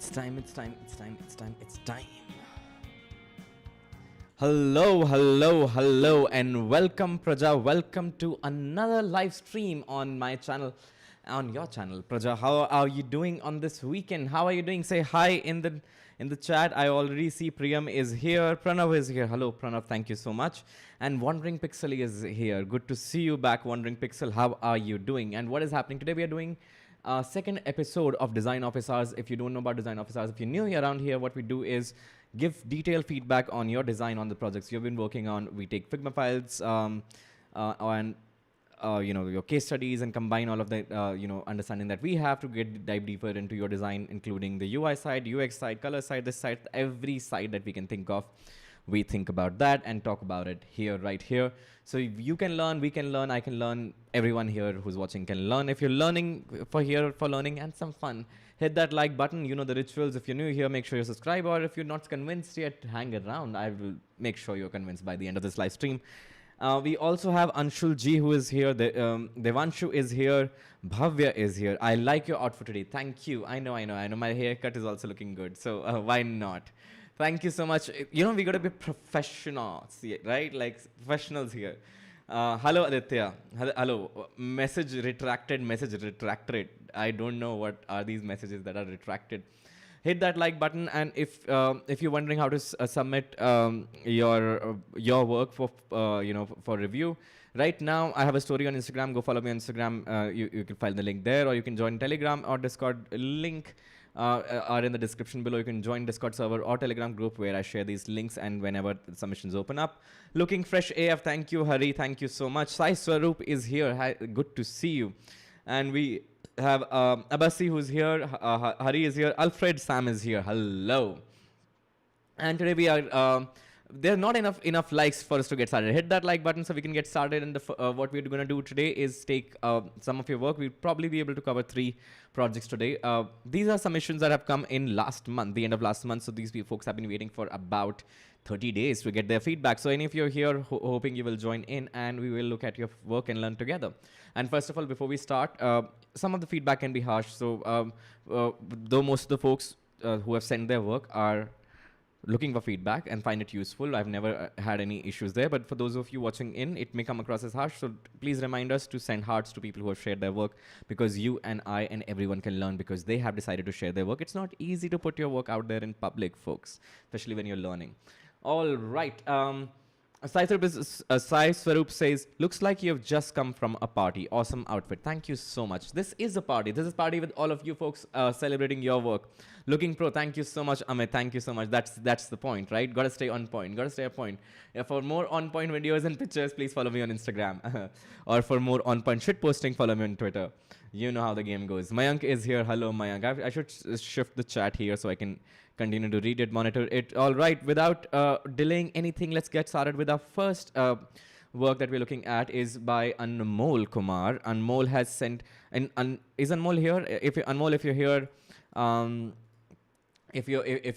It's time. Hello, and welcome, Praja. Welcome to another live stream on my channel, on your channel, Praja. How are you doing on this weekend? How are you doing? Say hi in the chat. I already see Priyam is here. Pranav is here. Hello, Pranav. Thank you so much. And Wandering Pixel is here. Good to see you back, Wandering Pixel. How are you doing? And what is happening today? We are doing second episode of Design Office Hours. If you don't know about Design Office Hours, if you're new around here, what we do is give detailed feedback on your design on the projects you've been working on. We take Figma files and your case studies and combine all of the understanding that we have to dive deeper into your design, including the UI side, UX side, color side, this side, every side that we can think of. We think about that and talk about it here, right here. So if you can learn, we can learn, I can learn, everyone here who's watching can learn. If you're learning for learning and some fun, hit that like button. You know the rituals. If you're new here, make sure you subscribe. Or if you're not convinced yet, hang around. I will make sure you're convinced by the end of this live stream. We also have Anshul G who is here. Devanshu is here. Bhavya is here. I like your outfit today. Thank you. I know. My haircut is also looking good. So why not? Thank you so much. You know, we got to be professionals, right? Like professionals here. Hello, Aditya. Hello. Message retracted. I don't know what are these messages that are retracted. Hit that like button, and if you're wondering how to submit your work for for review, right now I have a story on Instagram. Go follow me on Instagram. You can find the link there, or you can join Telegram or Discord. Link are in the description below. You can join Discord server or Telegram group where I share these links, and whenever the submissions open up. Looking fresh AF. Thank you, Hari. Thank you so much. Sai Swaroop is here. Hi, good to see you. And we have Abasi who's here. Hari is here. Alfred Sam is here. Hello. And today we are there are not enough likes for us to get started. Hit that like button so we can get started. And what we're going to do today is take some of your work. We'll probably be able to cover 3 projects today. These are submissions that have come in last month, the end of last month. So these folks have been waiting for about 30 days to get their feedback. So any of you are here hoping you will join in, and we will look at your work and learn together. And first of all, before we start, some of the feedback can be harsh. So though most of the folks who have sent their work are looking for feedback and find it useful, I've never had any issues there. But for those of you watching in, it may come across as harsh. So please remind us to send hearts to people who have shared their work, because you and I and everyone can learn because they have decided to share their work. It's not easy to put your work out there in public, folks, especially when you're learning. All right. Sai Swaroop says, looks like you have just come from a party. Awesome outfit. Thank you so much. This is a party. This is a party with all of you folks celebrating your work. Looking pro. Thank you so much, Amit. Thank you so much. That's the point, right? Gotta stay on point. Gotta stay on point. For more on point videos and pictures, please follow me on Instagram. Or for more on point shit posting, follow me on Twitter. You know how the game goes. Mayank is here. Hello, Mayank. I should shift the chat here so I can continue to read it, monitor it. All right, without delaying anything, let's get started with our first work that we're looking at is by Anmol Kumar. Anmol has sent, is Anmol here? Anmol, if you're here, if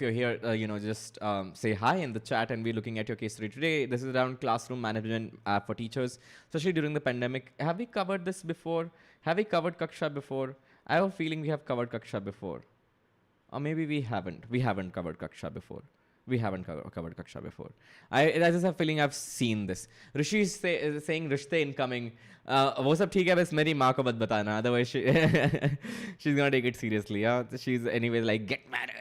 you're here, just say hi in the chat, and we're looking at your case study today. This is around classroom management app for teachers, especially during the pandemic. Have we covered this before? Have we covered Kaksha before? I have a feeling we have covered Kaksha before. Or maybe we haven't. We haven't covered Kaksha before. We haven't covered Kaksha before. I just have a feeling I've seen this. Rishi is saying Rishte incoming. वो सब ठीक है, बस मेरी माँ को मत बताना. Otherwise she's gonna take it seriously. Yeah? She's anyway like, get married,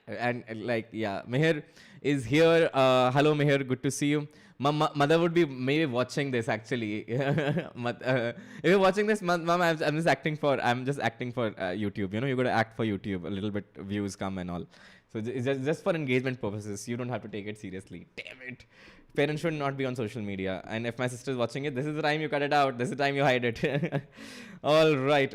and like, yeah. Meher is here. Hello Meher, good to see you. Mother would be maybe watching this actually. If you're watching this, Mom, I'm just acting for YouTube. You know, you got to act for YouTube. A little bit views come and all. So it's just for engagement purposes. You don't have to take it seriously. Damn it. Parents should not be on social media. And if my sister is watching it, this is the time you cut it out. This is the time you hide it. All right.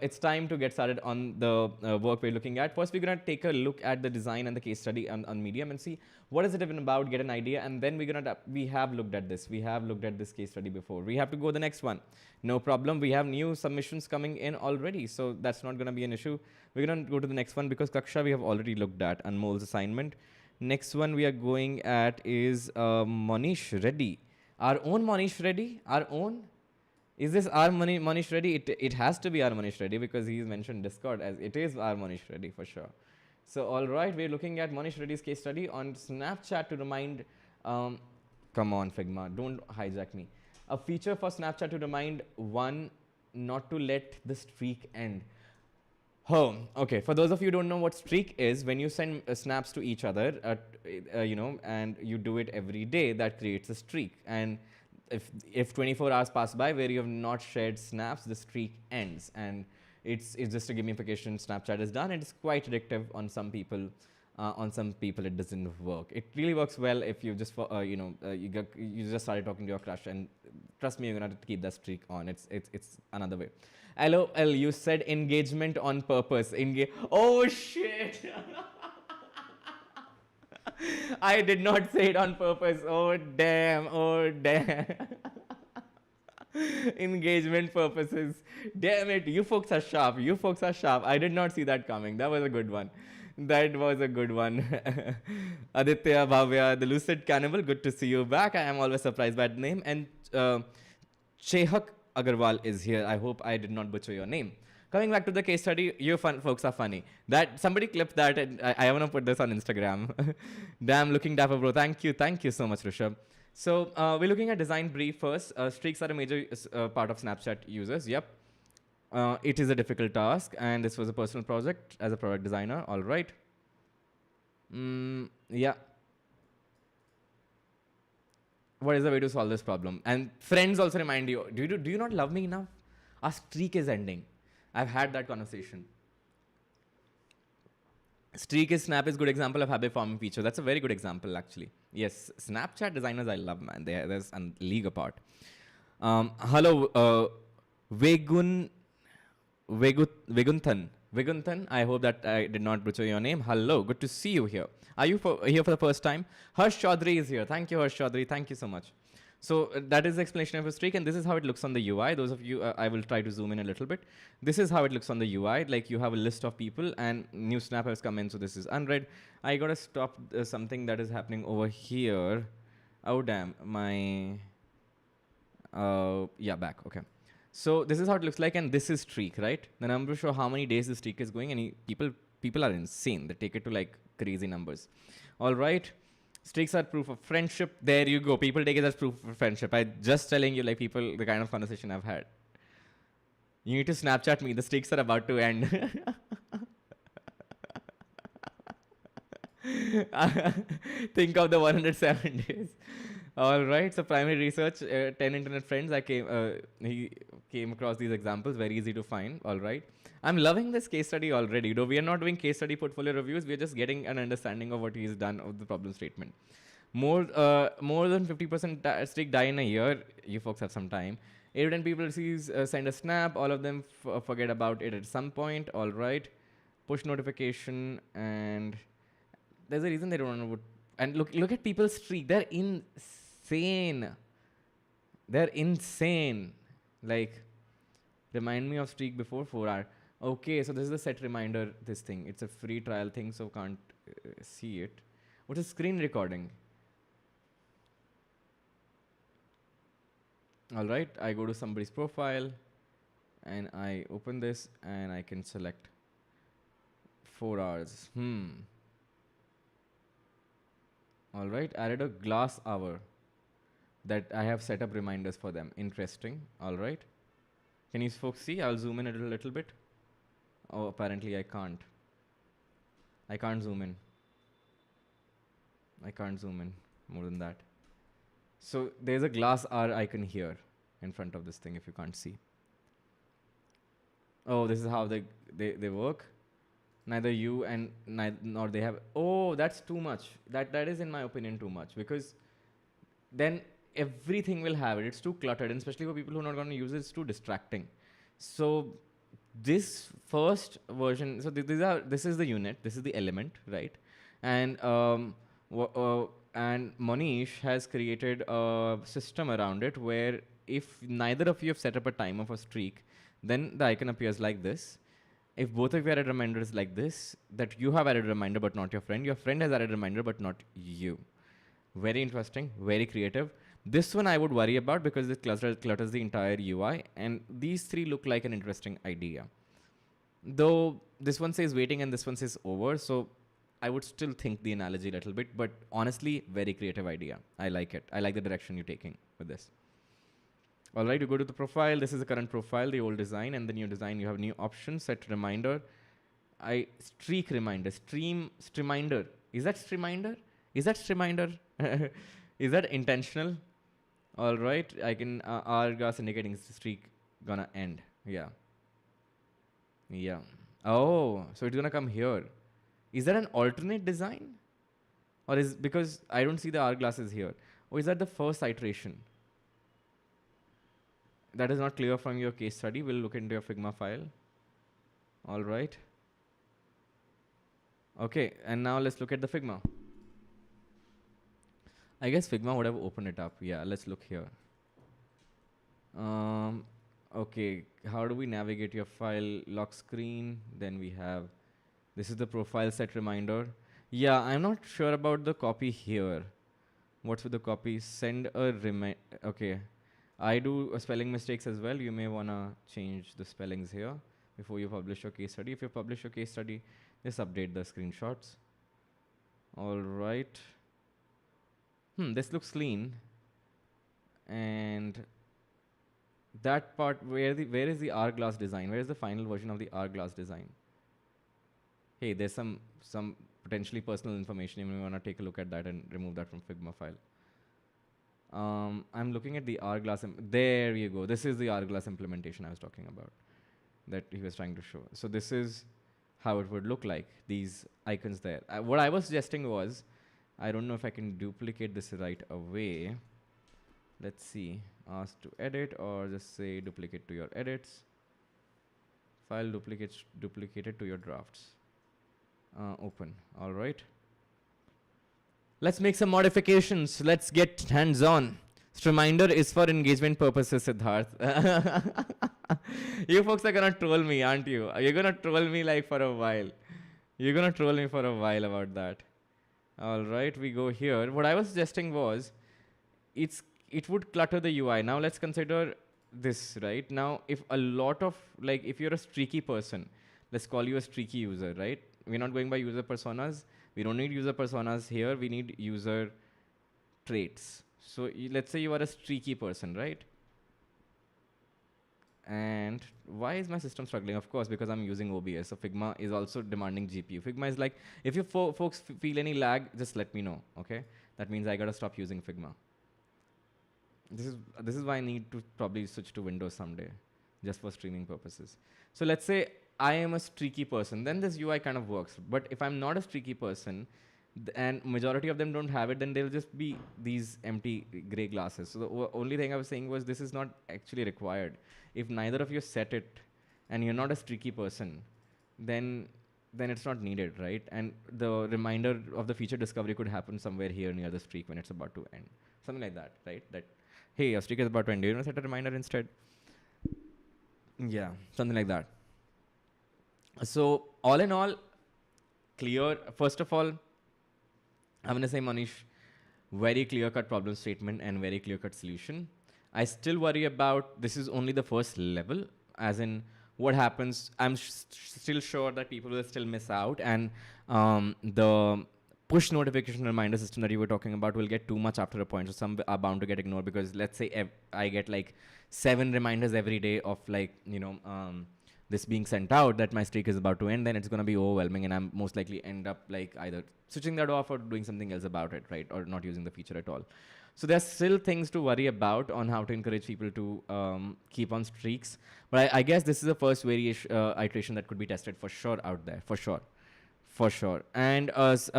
It's time to get started on the work we're looking at. First, we're going to take a look at the design and the case study on Medium and see what is it even about, get an idea. And then we have looked at this. We have looked at this case study before. We have to go the next one. No problem. We have new submissions coming in already. So that's not going to be an issue. We're going to go to the next one because Kaksha we have already looked at. Anmol's assignment. Next one we are going at is Manish Reddy. Our own Manish Reddy? Our own? Is this our Manish Reddy? It has to be our Manish Reddy because he's mentioned Discord as it is our Manish Reddy for sure. So, all right, we're looking at Manish Reddy's case study on Snapchat to remind. Um, come on, Figma, don't hijack me. A feature for Snapchat to remind one not to let the streak end. Oh, okay. For those of you who don't know what streak is, when you send snaps to each other, and you do it every day, that creates a streak. And if 24 hours pass by where you have not shared snaps, the streak ends. And it's just a gamification Snapchat is done. It's quite addictive on some people. On some people, it doesn't work. It really works well if you just, you just started talking to your crush, and trust me, you're gonna have to keep that streak on. It's another way. LOL, you said engagement on purpose. Oh shit! I did not say it on purpose. Oh damn! Oh damn! Engagement purposes. Damn it! You folks are sharp. You folks are sharp. I did not see that coming. That was a good one. That was a good one. Aditya Bhavya, the Lucid Cannibal, good to see you back. I am always surprised by the name. And Chehak Agarwal is here. I hope I did not butcher your name. Coming back to the case study, you folks are funny. That somebody clipped that, and I want to put this on Instagram. Damn, looking dapper, bro. Thank you so much, Rishabh. So we're looking at design brief first. Streaks are a major part of Snapchat users. Yep. It is a difficult task, and this was a personal project as a product designer. All right. Yeah. What is the way to solve this problem? And friends also remind you, do you not love me enough? Our streak is ending. I've had that conversation. Streak is Snap is good example of habit forming feature. That's a very good example, actually. Yes, Snapchat designers I love, man. There's a league apart. Hello, Vigunthan, I hope that I did not butcher your name. Hello, good to see you here. Are you here for the first time? Harsh Chaudhary is here. Thank you, Harsh Chaudhary. Thank you so much. So that is the explanation of a streak, and this is how it looks on the UI. Those of you, I will try to zoom in a little bit. This is how it looks on the UI. Like you have a list of people, and new snap has come in, so this is unread. I gotta stop something that is happening over here. Oh damn, my. Yeah, back. Okay. So this is how it looks like, and this is streak, right? The number show how many days the streak is going, and people are insane. They take it to like crazy numbers. All right. Streaks are proof of friendship. There you go. People take it as proof of friendship. I'm just telling you, like, people, the kind of conversation I've had. You need to Snapchat me. The streaks are about to end. Think of the 107 days. All right. So primary research, 10 internet friends. He came across these examples. Very easy to find. All right. I'm loving this case study already. Though we are not doing case study portfolio reviews, we are just getting an understanding of what he's done of the problem statement. More than 50% streak die in a year. You folks have some time. 8 to 10 people send a snap. All of them forget about it at some point. All right. Push notification, and there's a reason they don't know what. And look at people's streak. They're insane. They're insane. Like, remind me of streak before 4 hours. Okay, so this is the set reminder, this thing. It's a free trial thing, so can't see it. What is screen recording? All right, I go to somebody's profile, and I open this, and I can select 4 hours. All right, added a glass hour that I have set up reminders for them. Interesting. All right. Can you folks see? I'll zoom in a little bit. Oh, apparently I can't. I can't zoom in. I can't zoom in more than that. So there's a glass hour icon here in front of this thing if you can't see. Oh, this is how they work. Neither you and nor they have. Oh, that's too much. That is, in my opinion, too much, because then everything will have it. It's too cluttered, and especially for people who are not going to use it, it's too distracting. So this first version, so this is the unit, this is the element, right? And and Manish has created a system around it where if neither of you have set up a timer for streak, then the icon appears like this. If both of you added reminders like this, that you have added a reminder but not your friend has added a reminder but not you. Very interesting, very creative. This one I would worry about because it clutters the entire UI, and these three look like an interesting idea. Though this one says waiting and this one says over, so I would still think the analogy a little bit, but honestly, very creative idea. I like it. I like the direction you're taking with this. All right, you go to the profile. This is the current profile, the old design, and the new design. You have new options, set reminder. Streak reminder, streaminder. Is that streaminder? Is that streaminder? Is that intentional? All right, I can hourglass indicating the streak gonna end. Yeah. Yeah. Oh, so it's gonna come here. Is that an alternate design? Or is because I don't see the hourglasses here. Or is that the first iteration? That is not clear from your case study. We'll look into your Figma file. All right. Okay, and now let's look at the Figma. I guess Figma would have opened it up. Yeah, let's look here. Okay, how do we navigate your file? Lock screen. Then we have, this is the profile set reminder. Yeah, I'm not sure about the copy here. What's with the copy? Send a reminder. Okay, I do spelling mistakes as well. You may wanna change the spellings here before you publish your case study. If you publish your case study, just update the screenshots. All right. This looks clean. And that part, where is the hourglass design? Where is the final version of the hourglass design? Hey, there's some potentially personal information. You may want to take a look at that and remove that from Figma file. I'm looking at the hourglass. There you go. This is the hourglass implementation I was talking about that he was trying to show. So this is how it would look like, these icons there. What I was suggesting was, I don't know if I can duplicate this right away. Let's see, ask to edit or just say duplicate to your edits. File duplicated to your drafts. Open, all right. Let's make some modifications. Let's get hands-on. Reminder is for engagement purposes, Siddharth. You folks are gonna troll me, aren't you? You're gonna troll me like for a while. You're gonna troll me for a while about that. All right, we go here. What I was suggesting was, it would clutter the UI. Now let's consider this, right? Now, if a lot of, like, if you're a streaky person, let's call you a streaky user, right? We're not going by user personas. We don't need user personas here. We need user traits. So let's say you are a streaky person, right? And why is my system struggling? Of course, because I'm using OBS. So Figma is also demanding GPU. Figma is like, if you folks feel any lag, just let me know, okay? That means I gotta stop using Figma. This is why I need to probably switch to Windows someday, just for streaming purposes. So let's say I am a streaky person, then this UI kind of works. But if I'm not a streaky person, and majority of them don't have it, then they'll just be these empty gray glasses. So the only thing I was saying was this is not actually required. If neither of you set it, and you're not a streaky person, then it's not needed, right? And the reminder of the feature discovery could happen somewhere here near the streak when it's about to end. Something like that, right? That, hey, your streak is about to end. Do you want to set a reminder instead? Yeah, something like that. So all in all, clear. First of all, I'm going to say, Manish, very clear-cut problem statement and very clear-cut solution. I still worry about, this is only the first level, as in what happens. I'm still sure that people will still miss out, and the push notification reminder system that you were talking about will get too much after a point. So some are bound to get ignored, because let's say I get like 7 reminders every day of like, this being sent out that my streak is about to end, then it's going to be overwhelming, and I'm most likely end up like either switching that off or doing something else about it, right? Or not using the feature at all. So there's still things to worry about on how to encourage people to keep on streaks. But I guess this is the first variation, iteration that could be tested for sure out there, for sure. For sure. And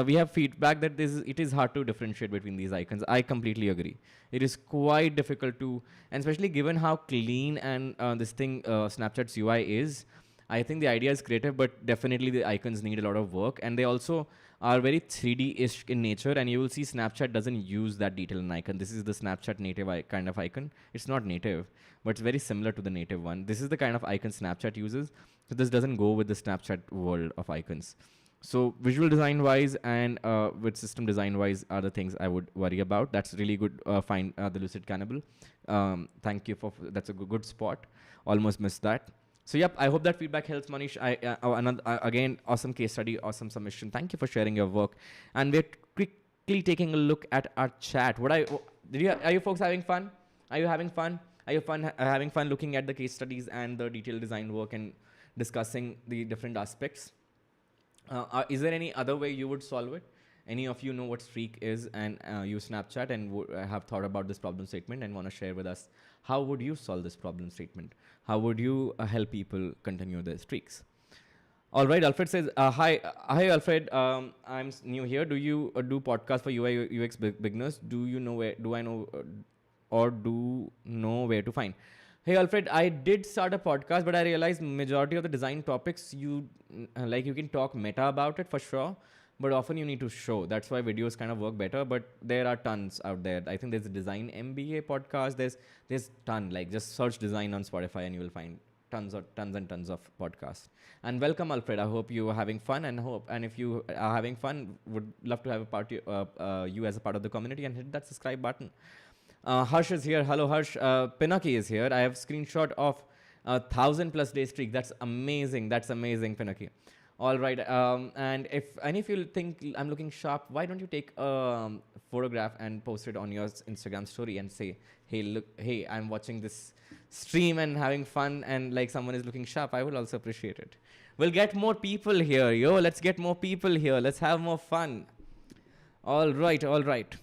we have feedback that it is hard to differentiate between these icons. I completely agree. It is quite difficult to, and especially given how clean and this thing, Snapchat's UI is, I think the idea is creative, but definitely the icons need a lot of work. And they also are very 3D-ish in nature, and you will see Snapchat doesn't use that detail in icon. This is the Snapchat native kind of icon. It's not native, but it's very similar to the native one. This is the kind of icon Snapchat uses. So this doesn't go with the Snapchat world of icons. So visual design wise and with system design wise are the things I would worry about. That's really good. Find the Lucid Cannibal. Thank you for that's a good spot. Almost missed that. So yep, I hope that feedback helps, Manish. Again, awesome case study, awesome submission. Thank you for sharing your work. And we're quickly taking a look at our chat. Are you folks having fun? Are you having fun? Are you having fun looking at the case studies and the detailed design work and discussing the different aspects? Is there any other way you would solve it? Any of you know what streak is and use Snapchat and have thought about this problem statement and want to share with us how would you solve this problem statement? How would you help people continue their streaks? All right, Alfred says, hi, Alfred. I'm new here. Do you do podcast for UI UX beginners? Do you know where? Do I know or do know where to find? Hey, Alfred, I did start a podcast, but I realized majority of the design topics you can talk meta about it for sure, but often you need to show. That's why videos kind of work better, but there are tons out there. I think there's a design MBA podcast. There's ton, like just search design on Spotify and you will find tons and tons of podcasts. And welcome, Alfred. I hope you are having fun and if you are having fun, would love to have a part you as a part of the community and hit that subscribe button. Harsh is here. Hello, Harsh. Pinaki is here. I have screenshot of 1,000+ day streak. That's amazing. That's amazing, Pinaki. All right. And if you think I'm looking sharp, why don't you take a photograph and post it on your Instagram story and say, hey, look, hey, I'm watching this stream and having fun and like someone is looking sharp. I will also appreciate it. We'll get more people here. Yo, let's get more people here. Let's have more fun. All right. All right.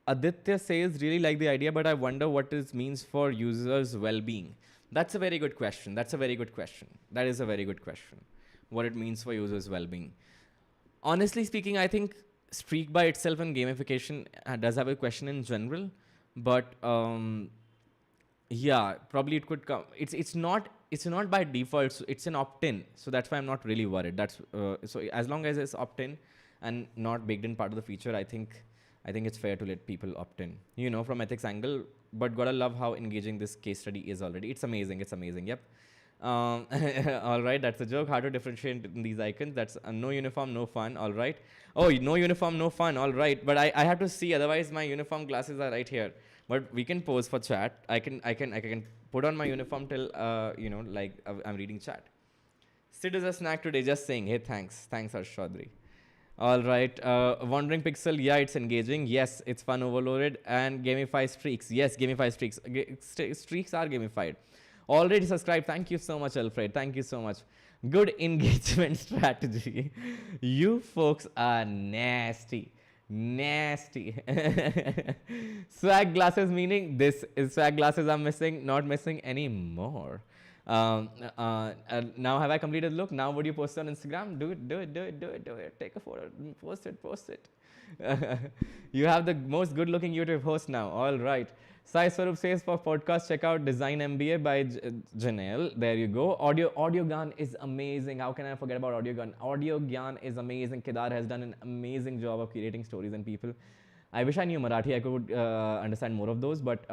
Aditya says, really like the idea, but I wonder what it means for users' well-being. That's a very good question. That is a very good question. What it means for users' well-being. Honestly speaking, I think streak by itself and gamification does have a question in general, but yeah, probably it could come. It's not by default. So it's an opt-in. So that's why I'm not really worried. So as long as it's opt-in and not baked in part of the feature, I think it's fair to let people opt in, from ethics angle, but gotta love how engaging this case study is already. It's amazing. Yep. All right. That's a joke. How to differentiate in these icons. That's no uniform, no fun. All right. Oh, no uniform, no fun. All right. But I have to see. Otherwise my uniform glasses are right here, but we can pose for chat. I can put on my uniform till, I'm reading chat. Sid is a snack today. Just saying, hey, thanks, Harsh Chaudhary. All right. Wandering Pixel. Yeah, it's engaging. Yes, it's fun overloaded. And gamify streaks. Yes, gamify streaks. Streaks are gamified. Already subscribed. Thank you so much, Alfred. Thank you so much. Good engagement strategy. You folks are nasty. Swag glasses, meaning this is swag glasses I'm missing, not missing anymore. Now have I completed the look? Now would you post it on Instagram? Do it. Take a photo. Post it. You have the most good looking YouTube host now. All right. Sai Swarup says for podcast, check out Design MBA by Janelle. There you go. Audio Gyan is amazing. How can I forget about Audio Gyan? Audio Gyan is amazing. Kedar has done an amazing job of creating stories and people. I wish I knew Marathi. I could understand more of those, but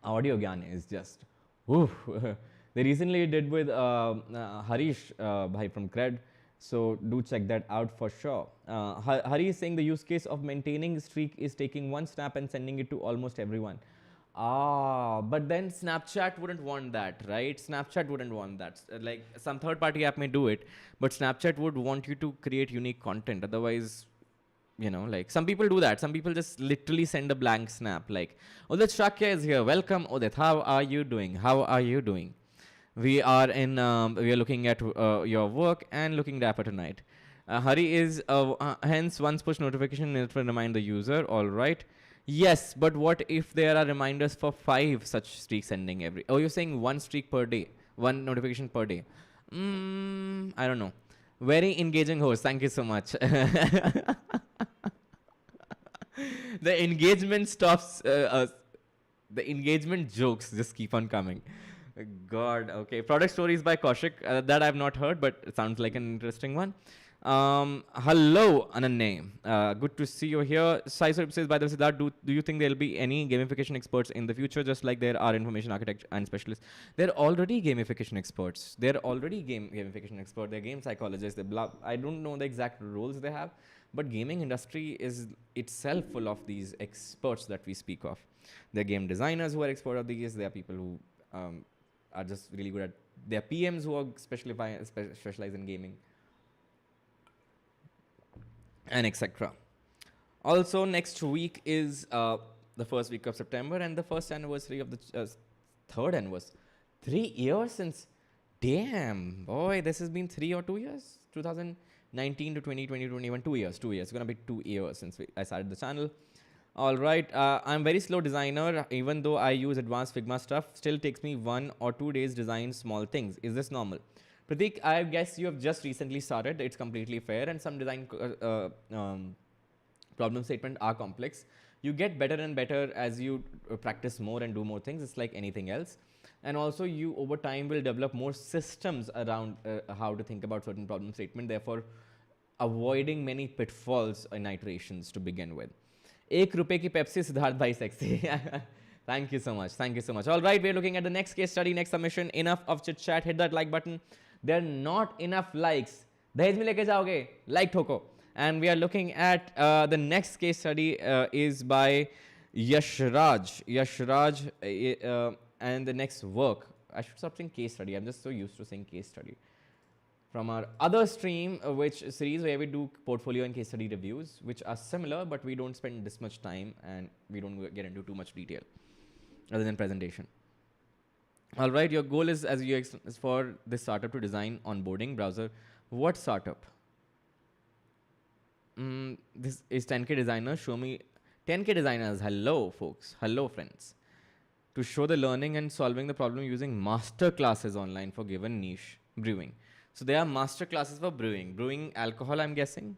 Audio Gyan is just oof. They recently did with Harish bhai from Cred, so do check that out for sure. Hari is saying the use case of maintaining streak is taking one snap and sending it to almost everyone. But then Snapchat wouldn't want that, right? Snapchat wouldn't want that. Like some third-party app may do it, but Snapchat would want you to create unique content. Otherwise, like some people do that. Some people just literally send a blank snap like, Udit Shakya is here. Welcome, Udit. How are you doing? We are looking at your work and looking dapper tonight. Hari is, hence once push notification will remind the user. All right. Yes, but what if there are reminders for 5 such streaks ending every... Oh, you're saying 1 streak per day. 1 notification per day. I don't know. Very engaging host. Thank you so much. The engagement stops. The engagement jokes just keep on coming. God, okay. Product stories by Kaushik. That I've not heard, but it sounds like an interesting one. Hello, Ananya. Good to see you here. Sai Sarip says, by the way, Siddharth, do you think there'll be any gamification experts in the future, just like there are information architects and specialists? They're already gamification experts. They're already gamification experts. They're game psychologists. They're blah. I don't know the exact roles they have, but gaming industry is itself full of these experts that we speak of. There are game designers who are expert of these. There are people who are just really good at. There are PMs who are specialize in gaming, and etc. Also, next week is the first week of September and the first anniversary of the third anniversary. 3 years since. Damn, boy, this has been 3 or 2 years. 2019 to 2020, 21, 2 years. 2 years. It's gonna be 2 years since I started the channel. All right, I'm very slow designer. Even though I use advanced Figma stuff, still takes me 1 or 2 days design small things. Is this normal? Pratik, I guess you have just recently started. It's completely fair, and some design problem statement are complex. You get better and better as you practice more and do more things. It's like anything else. And also, you over time will develop more systems around how to think about certain problem statement, therefore avoiding many pitfalls and iterations to begin with. एक रुपए की Pepsi Siddharth भाई sexy. Thank you so much. Thank you so much. All right, we're looking at the next case study, next submission. Enough of chit chat. Hit that like button. There are not enough likes. दहेज में लेके जाओगे? Like ठोको. And we are looking at the next case study is by Yashraj. Yashraj and the next work. I should stop saying case study. I'm just so used to saying case study. From our other stream, which series where we do portfolio and case study reviews, which are similar, but we don't spend this much time and we don't get into too much detail other than presentation. All right, your goal is, as UX, is for this startup to design onboarding browser. What startup? This is 10K designer. Show me 10K designers. Hello, folks. Hello, friends. To show the learning and solving the problem using master classes online for given niche brewing. So there are master classes for brewing. Brewing alcohol, I'm guessing.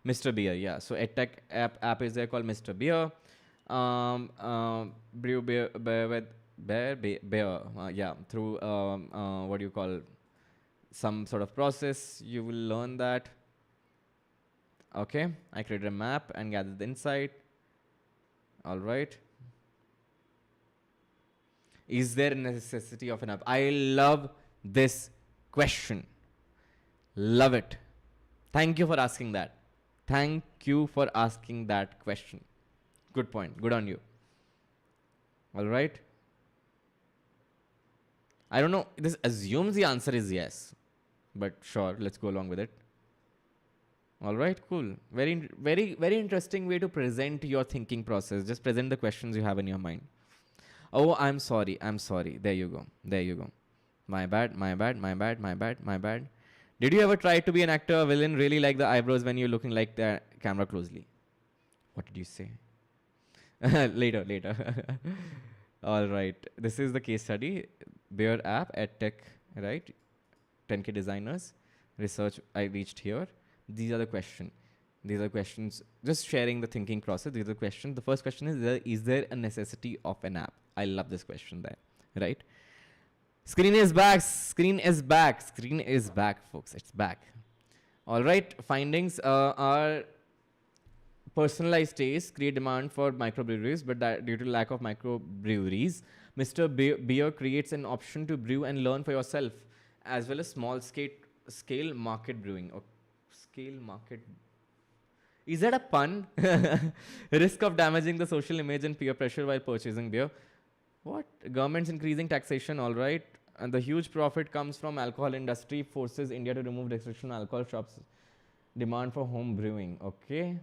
Mr. Beer, yeah. So EdTech app is there called Mr. Beer. Brew beer with beer. Yeah, through what do you call, some sort of process. You will learn that. Okay, I created a map and gathered the insight. All right. Is there a necessity of an app? I love this question. Love it. Thank you for asking that. Thank you for asking that question. Good point. Good on you. All right. I don't know. This assumes the answer is yes, but sure, let's go along with it. All right, cool. Very, very, very interesting way to present your thinking process. Just present the questions you have in your mind. Oh, I'm sorry. I'm sorry. There you go. There you go. My bad. My bad. My bad. My bad. My bad. Did you ever try to be an actor or villain? Really like the eyebrows when you're looking like the camera closely. What did you say? Later, later. All right. This is the case study. Beer app, EdTech, right? 10K designers. Research, I reached here. These are the questions. These are questions. Just sharing the thinking process. These are the questions. The first question is there a necessity of an app? I love this question there, right? Screen is back. Screen is back. Screen is back, folks. It's back. All right. Findings are personalized tastes create demand for microbreweries, but that due to lack of microbreweries, Mr. Beer creates an option to brew and learn for yourself, as well as small scale market brewing. Or scale market. Is that a pun? Risk of damaging the social image and peer pressure while purchasing beer. What? Government's increasing taxation, all right. And the huge profit comes from alcohol industry, forces India to remove restriction on alcohol shops. Demand for home brewing, okay.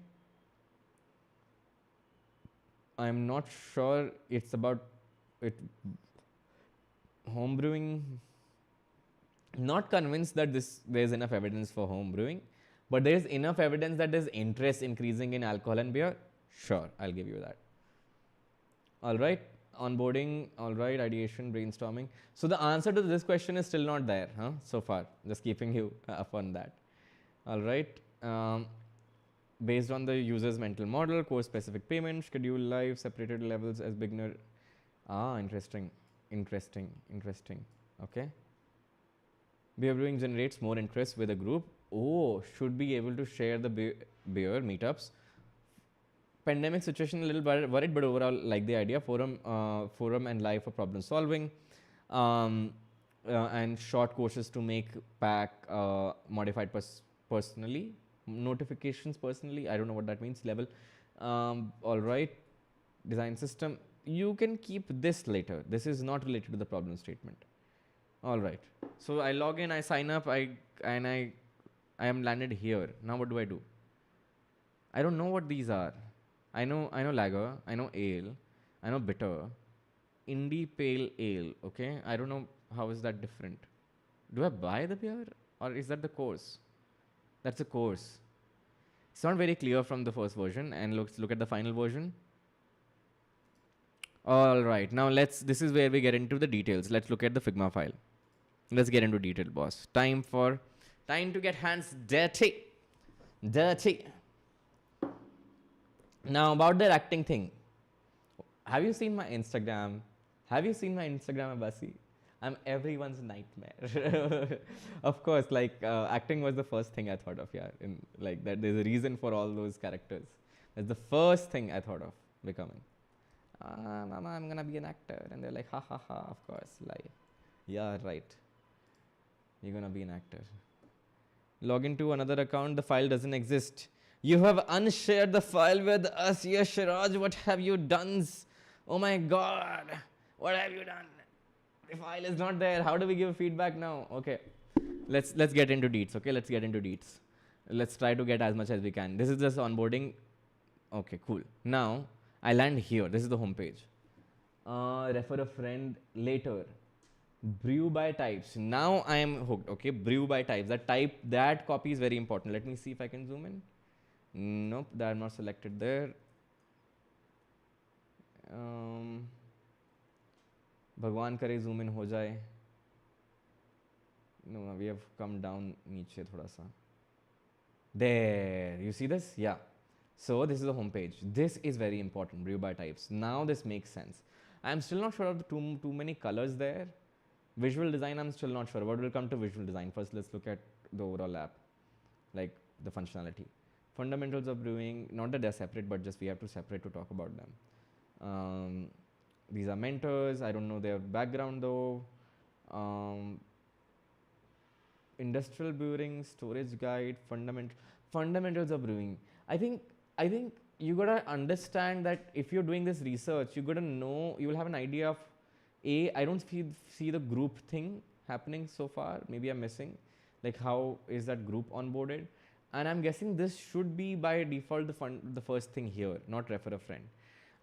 I'm not sure it's about it. Home brewing. Not convinced that there's enough evidence for home brewing, but there's enough evidence that there's interest increasing in alcohol and beer. Sure, I'll give you that. All right. Onboarding, all right, ideation, brainstorming. So the answer to this question is still not there, huh? So far, just keeping you up on that. All right. Based on the user's mental model, course-specific payment, schedule live, separated levels as beginner. Ah, interesting, interesting, interesting. Okay. Beer brewing generates more interest with a group. Oh, should be able to share the beer meetups. Pandemic situation a little worried, but overall like the idea. Forum and live for problem solving, um, and short courses to make pack modified personally, notifications personally. I don't know what that means. Level, all right. Design system. You can keep this later. This is not related to the problem statement. All right. So I log in, I sign up, I am landed here. Now what do I do? I don't know what these are. I know lager, I know ale, I know bitter, indie pale ale. Okay, I don't know how is that different. Do I buy the beer or is that the course? That's a course. It's not very clear from the first version, and let's look at the final version. All right, now let's. This is where we get into the details. Let's look at the Figma file. Let's get into detail, boss. Time to get hands dirty, dirty. Now about the acting thing. Have you seen my Instagram? Have you seen my Instagram, Abasi? I'm everyone's nightmare. Of course, like acting was the first thing I thought of. Yeah, in like that. There's a reason for all those characters. That's the first thing I thought of becoming. Mama, I'm gonna be an actor, and they're like, ha ha ha. Of course, like, yeah, right. You're gonna be an actor. Log into another account. The file doesn't exist. You have unshared the file with us. Yes, Shiraj. What have you done? Oh my God. What have you done? The file is not there. How do we give feedback now? Okay. Let's get into deets. Okay, let's get into deets. Let's try to get as much as we can. This is just onboarding. Okay, cool. Now I land here. This is the home page. Refer a friend later. Brew by types. Now I am hooked. Okay, brew by types. That copy is very important. Let me see if I can zoom in. Nope, that I'm not selected there. भगवान करे zoom in हो जाए. No, we have come down नीचे थोड़ा सा. There, you see this? Yeah. So this is the home page. This is very important. Brew by types. Now this makes sense. I'm still not sure of the too many colors there. Visual design, I'm still not sure. What will come to visual design? First, let's look at the overall app, like the functionality. Fundamentals of brewing, not that they're separate, but just we have to separate to talk about them. These are mentors. I don't know their background though. Industrial brewing, storage guide, fundamentals of brewing. I think you gotta understand that if you're doing this research, you gotta know, you will have an idea of I don't see the group thing happening so far. Maybe I'm missing. Like, how is that group onboarded? And I'm guessing this should be by default the first thing here, not refer a friend.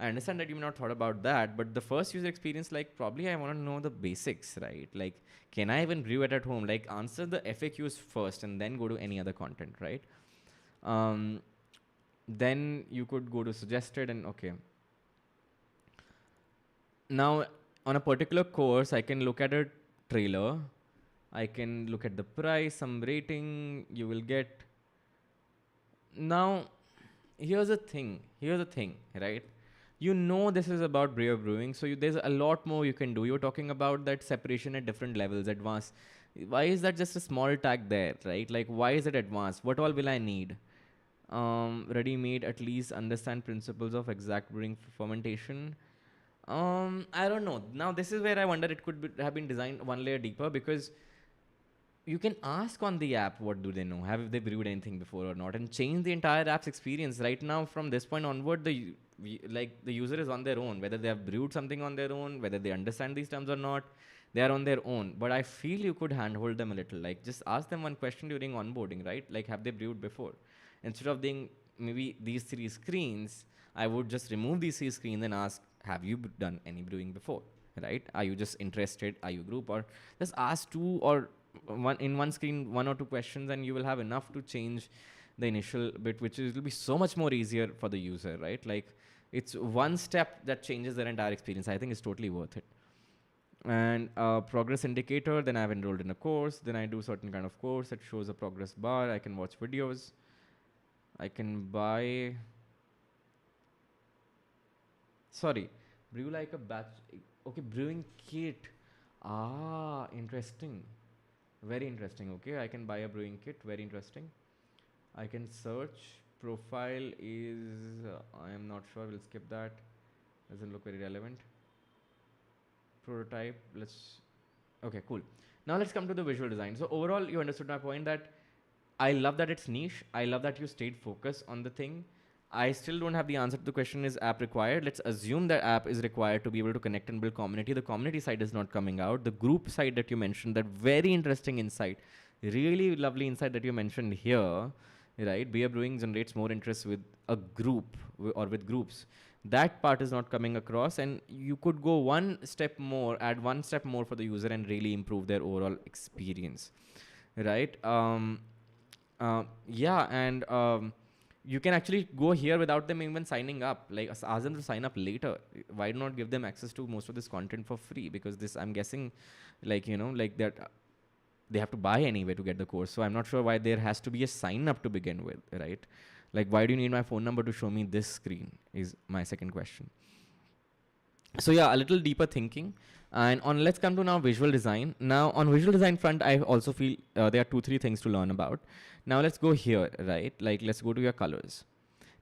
I understand that you may not thought about that, but the first user experience, like, probably I want to know the basics, right? Like, can I even brew it at home? Like, answer the FAQs first and then go to any other content, right? Then you could go to suggested and okay. Now, on a particular course, I can look at a trailer. I can look at the price, some rating you will get. Now, here's the thing, right? You know this is about beer brewing, so there's a lot more you can do. You're talking about that separation at different levels, advanced. Why is that just a small tag there, right? Like, why is it advanced? What all will I need? Ready-made, at least understand principles of exact brewing fermentation. I don't know. Now, this is where I wonder it could have been designed one layer deeper, because you can ask on the app what do they know, have they brewed anything before or not, and change the entire app's experience. Right now, from this point onward, the user is on their own, whether they have brewed something on their own, whether they understand these terms or not, they are on their own. But I feel you could handhold them a little, like just ask them one question during onboarding, right? Like, have they brewed before? Instead of being maybe these 3 screens, I would just remove these 3 screens and ask, have you done any brewing before, right? Are you just interested? Are you a group? Or just ask 2 or one screen, 1 or 2 questions, and you will have enough to change the initial bit, which will be so much more easier for the user, right? Like, it's one step that changes their entire experience. I think it's totally worth it. And progress indicator, then I've enrolled in a course, then I do certain kind of course that shows a progress bar. I can watch videos. I can buy, brew like a batch. Okay, brewing kit. Interesting. Very interesting. Okay, I can buy a brewing kit. Very interesting. I can search. Profile is, I am not sure. We'll skip that. Doesn't look very relevant. Prototype. Let's. Okay, cool. Now let's come to the visual design. So overall, you understood my point that I love that it's niche. I love that you stayed focused on the thing. I still don't have the answer to the question, is app required? Let's assume that app is required to be able to connect and build community. The community side is not coming out. The group side that you mentioned, that very interesting insight, really lovely insight that you mentioned here, right? Beer brewing generates more interest with a group or with groups. That part is not coming across, and you could go one step more, add one step more for the user and really improve their overall experience, right? Yeah, and you can actually go here without them even signing up. Like ask them to sign up later. Why not give them access to most of this content for free? Because this, I'm guessing, like like that they have to buy anyway to get the course. So I'm not sure why there has to be a sign up to begin with, right? Like, why do you need my phone number to show me this screen? Is my second question. So yeah, a little deeper thinking. And on, let's come to now visual design. Now on visual design front, I also feel there are 2-3 things to learn about. Now let's go here, right? Like, let's go to your colors.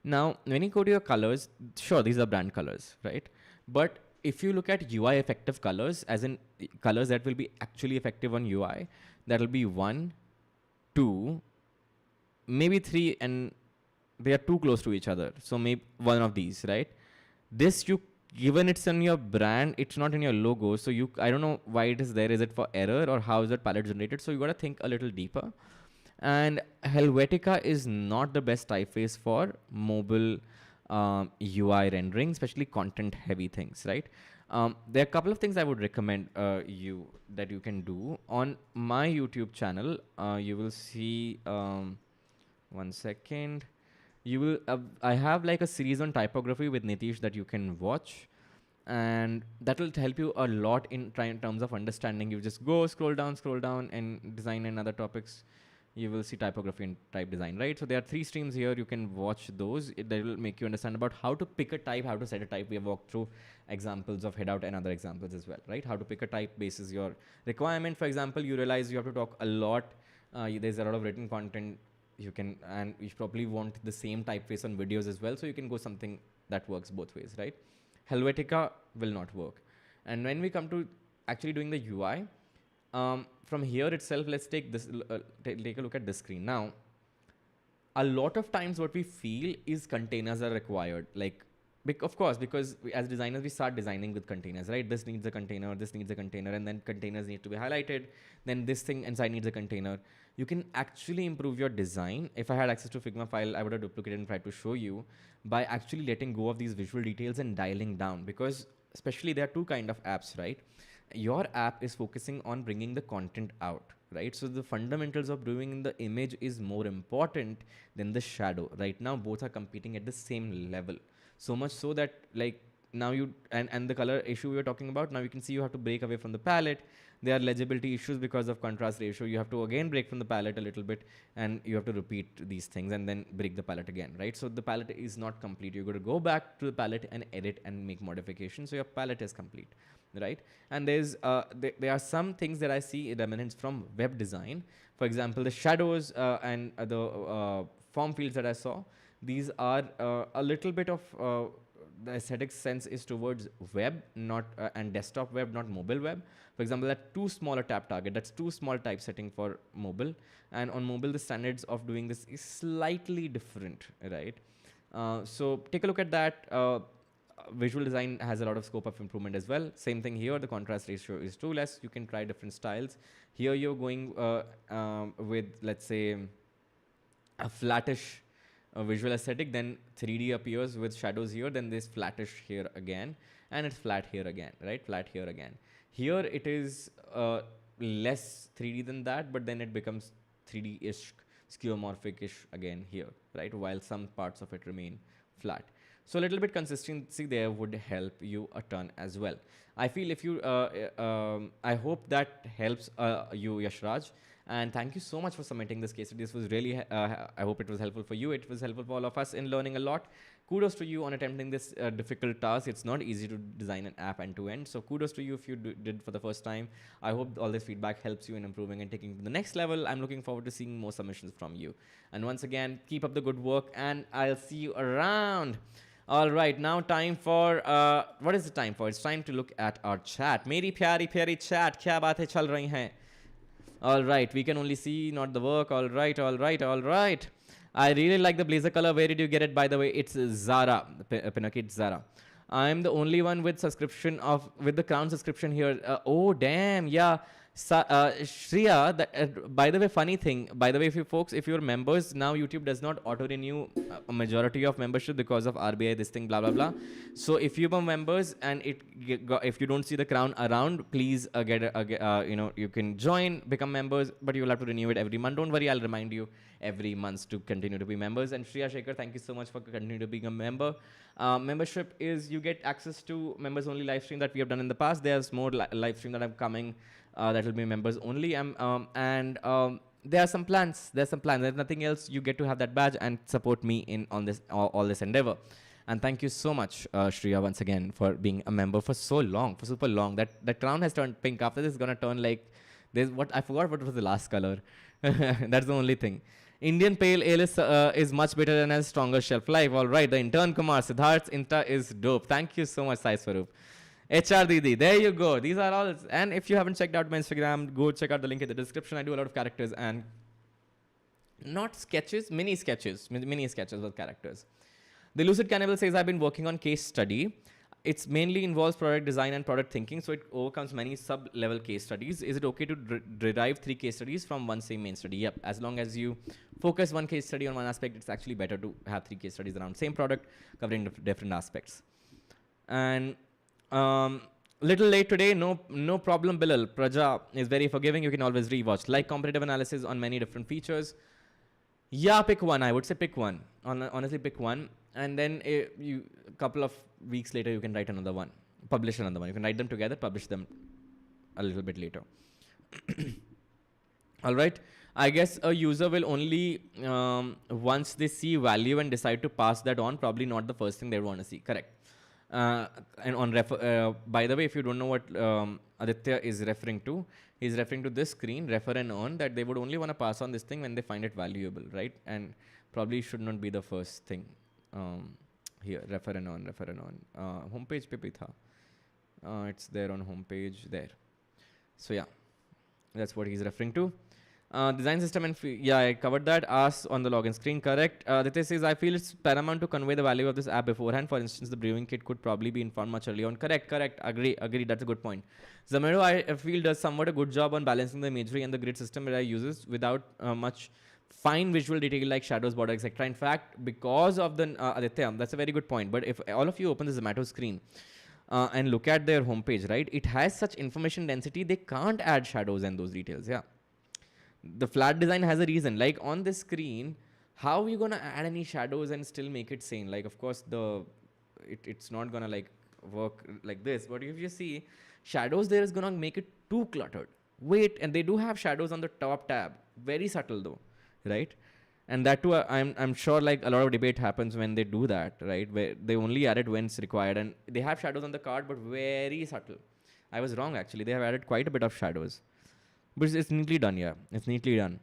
Now, when you go to your colors, sure, these are brand colors, right? But if you look at UI effective colors, as in colors that will be actually effective on UI, that will be 1, 2, maybe 3, and they are too close to each other. So maybe one of these, right? This, you, given it's in your brand, it's not in your logo. So you, I don't know why it is there. Is it for error, or how is that palette generated? So you got to think a little deeper. And Helvetica is not the best typeface for mobile UI rendering, especially content heavy things, right? There are a couple of things I would recommend you that you can do on my YouTube channel. You will see, one second. You will, I have like a series on typography with Nitish that you can watch, and that will help you a lot in terms of understanding. You just go scroll down and design and other topics. You will see typography and type design, right? So there are 3 streams here. You can watch those. That will make you understand about how to pick a type, how to set a type. We have walked through examples of headout and other examples as well, right? How to pick a type basis your requirement. For example, you realize you have to talk a lot. There's a lot of written content. You can, and you probably want the same typeface on videos as well. So you can go something that works both ways, right? Helvetica will not work. And when we come to actually doing the UI, from here itself, let's take this, take a look at this screen. Now, a lot of times what we feel is containers are required. Like, of course, because as designers, we start designing with containers, right? This needs a container, this needs a container, and then containers need to be highlighted. Then this thing inside needs a container. You can actually improve your design. If I had access to Figma file, I would have duplicated and tried to show you by actually letting go of these visual details and dialing down, because especially there are 2 kind of apps, right? Your app is focusing on bringing the content out, right? So the fundamentals of doing the image is more important than the shadow. Right now, both are competing at the same level. So much so that, like, now you, and the color issue we were talking about, now you can see you have to break away from the palette. There are legibility issues because of contrast ratio. You have to again break from the palette a little bit, and you have to repeat these things and then break the palette again, right? So the palette is not complete. You're going to go back to the palette and edit and make modifications, so your palette is complete, right? And there's there are some things that I see remnants from web design. For example, the shadows and the form fields that I saw, these are a little bit of the aesthetic sense is towards web, not and desktop web, not mobile web. For example, that too small a tap target, that's too small typesetting for mobile. And on mobile, the standards of doing this is slightly different, right? So take a look at that. Visual design has a lot of scope of improvement as well. Same thing here, the contrast ratio is too less. You can try different styles. Here you're going with, let's say, a flattish visual aesthetic, then 3D appears with shadows here, then this flattish here again, and it's flat here again, right? Flat here again. Here it is less 3D than that, but then it becomes 3D-ish, skeuomorphic-ish again here, right? While some parts of it remain flat. So a little bit consistency there would help you a ton as well. I feel if you, I hope that helps you, Yashraj. And thank you so much for submitting this case study. This was really, I hope it was helpful for you. It was helpful for all of us in learning a lot. Kudos to you on attempting this difficult task. It's not easy to design an app end to end. So kudos to you if you did for the first time. I hope all this feedback helps you in improving and taking to the next level. I'm looking forward to seeing more submissions from you. And once again, keep up the good work and I'll see you around. All right, now time for, what is the time for? It's time to look at our chat. Meri pyari pyari chat, kya baatein chal rahi hain? All right, we can only see, not the work. All right, all right, all right. I really like the blazer color. Where did you get it? By the way, it's Zara, Pinaki, it's Zara. I'm the only one with with the crown subscription here. Oh, damn, yeah. Shreya, by the way, funny thing, by the way, if you're members, now YouTube does not auto-renew a majority of membership because of RBI, this thing, blah, blah, blah. So if you're members and if you don't see the crown around, please you can join, become members, but you'll have to renew it every month. Don't worry, I'll remind you every month to continue to be members. And Shreya Shekhar, thank you so much for continuing to being a member. Membership is you get access to members only live stream that we have done in the past. There's more live stream that are coming that will be members only. There are some plans. There's nothing else. You get to have that badge and support me in on this all this endeavor. And thank you so much, Shreya, once again for being a member for so long, for super long. That crown has turned pink. After this, is gonna turn like I forgot what was the last color. That's the only thing. Indian Pale Ale is much better and has stronger shelf life. All right, the intern Kumar Siddharth's Insta is dope. Thank you so much, Sai Swaroop. HR Didi, there you go. These are all. And if you haven't checked out my Instagram, go check out the link in the description. I do a lot of characters and not sketches, mini sketches with characters. The Lucid Cannibal says, I've been working on case study. It's mainly involves product design and product thinking, so it overcomes many sub-level case studies. Is it okay to derive 3 case studies from one same main study? Yep, as long as you focus one case study on one aspect, it's actually better to have 3 case studies around same product covering different aspects. And little late today, no problem, Bilal. Praja is very forgiving. You can always rewatch. Like competitive analysis on many different features. Yeah, pick one. I would say pick one. Honestly, pick one. And then a couple of weeks later, you can write another one. Publish another one. You can write them together, publish them a little bit later. All right. I guess a user will only, once they see value and decide to pass that on, probably not the first thing they want to see. Correct. And on by the way, if you don't know what Aditya is referring to, he's referring to this screen, refer and on, that they would only want to pass on this thing when they find it valuable, right? And probably should not be the first thing. Here, refer and on. Homepage pe bhi tha. It's there on homepage there. So yeah, that's what he's referring to. Design system and yeah, I covered that. Ask on the login screen, correct. Aditya says, I feel it's paramount to convey the value of this app beforehand. For instance, the brewing kit could probably be informed much earlier on. Correct. Agree. That's a good point. Zamero, I feel, does somewhat a good job on balancing the imagery and the grid system that I uses without much fine visual detail like shadows, border, etc. In fact, because of the Aditya, that's a very good point. But if all of you open the Zomato screen and look at their homepage, right, it has such information density, they can't add shadows and those details. Yeah. The flat design has a reason. Like on this screen, how are you gonna add any shadows and still make it sane? Like, of course, it's not gonna like work like this. But if you see shadows, there is gonna make it too cluttered. Wait, and they do have shadows on the top tab, very subtle though, right? And that too, I'm sure like a lot of debate happens when they do that, right? Where they only add it when it's required, and they have shadows on the card, but very subtle. I was wrong actually. They have added quite a bit of shadows. But it's neatly done, yeah. It's neatly done.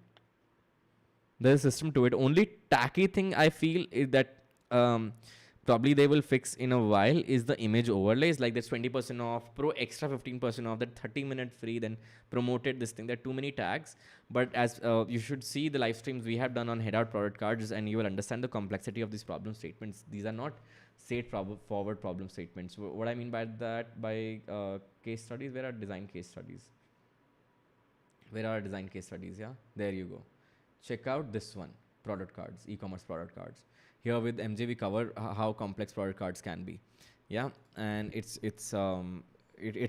There's a system to it. Only tacky thing I feel is that probably they will fix in a while is the image overlays. Like there's 20% off, pro extra 15% off, that 30-minute free, then promoted this thing. There are too many tags. But as you should see the live streams we have done on head-out product cards, and you will understand the complexity of these problem statements. These are not forward problem statements. What I mean by that, by case studies, where are design case studies? Where are design case studies? Yeah, there you go. Check out this one, product cards, e-commerce product cards. Here with MJ we cover how complex product cards can be. Yeah, and it's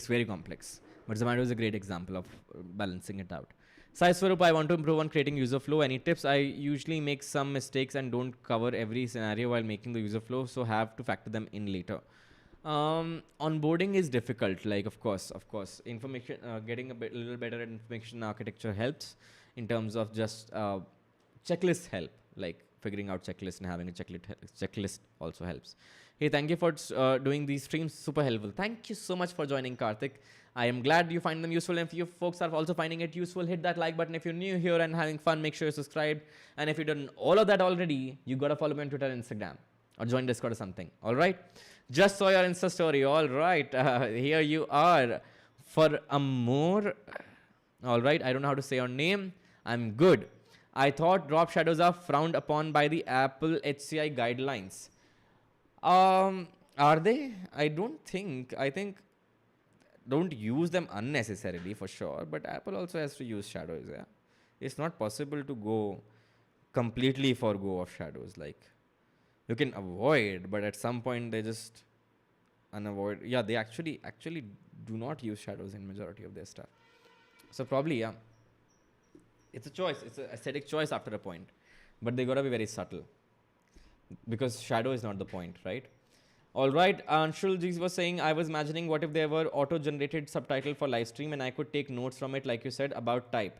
very complex. But Zomato is a great example of balancing it out. Sai Swarup, I want to improve on creating user flow. Any tips? I usually make some mistakes and don't cover every scenario while making the user flow, so have to factor them in later. Onboarding is difficult. Like, of course, information, getting little better at information architecture helps. in terms of just checklist help, like figuring out checklist and having a checklist also helps. Hey, thank you for doing these streams, super helpful. Thank you so much for joining, Karthik. I am glad you find them useful, and if you folks are also finding it useful, hit that like button. If you're new here and having fun, make sure you subscribe. And if you've done all of that already, you gotta follow me on Twitter and Instagram, or join Discord or something. All right, just saw your Insta story. All right, here you are for a more. All right, I don't know how to say your name. I'm good. I thought drop shadows are frowned upon by the Apple HCI guidelines. Are they? I don't think. I think don't use them unnecessarily for sure, but Apple also has to use shadows. Yeah, it's not possible to go completely forgo of shadows. Like you can avoid, but at some point they just unavoid. Yeah, they actually do not use shadows in majority of their stuff. So probably yeah, it's a choice. It's an aesthetic choice after a point, but they gotta be very subtle because shadow is not the point, right? All right, Anshul Ji was saying, I was imagining what if there were auto-generated subtitle for live stream and I could take notes from it, like you said, about type.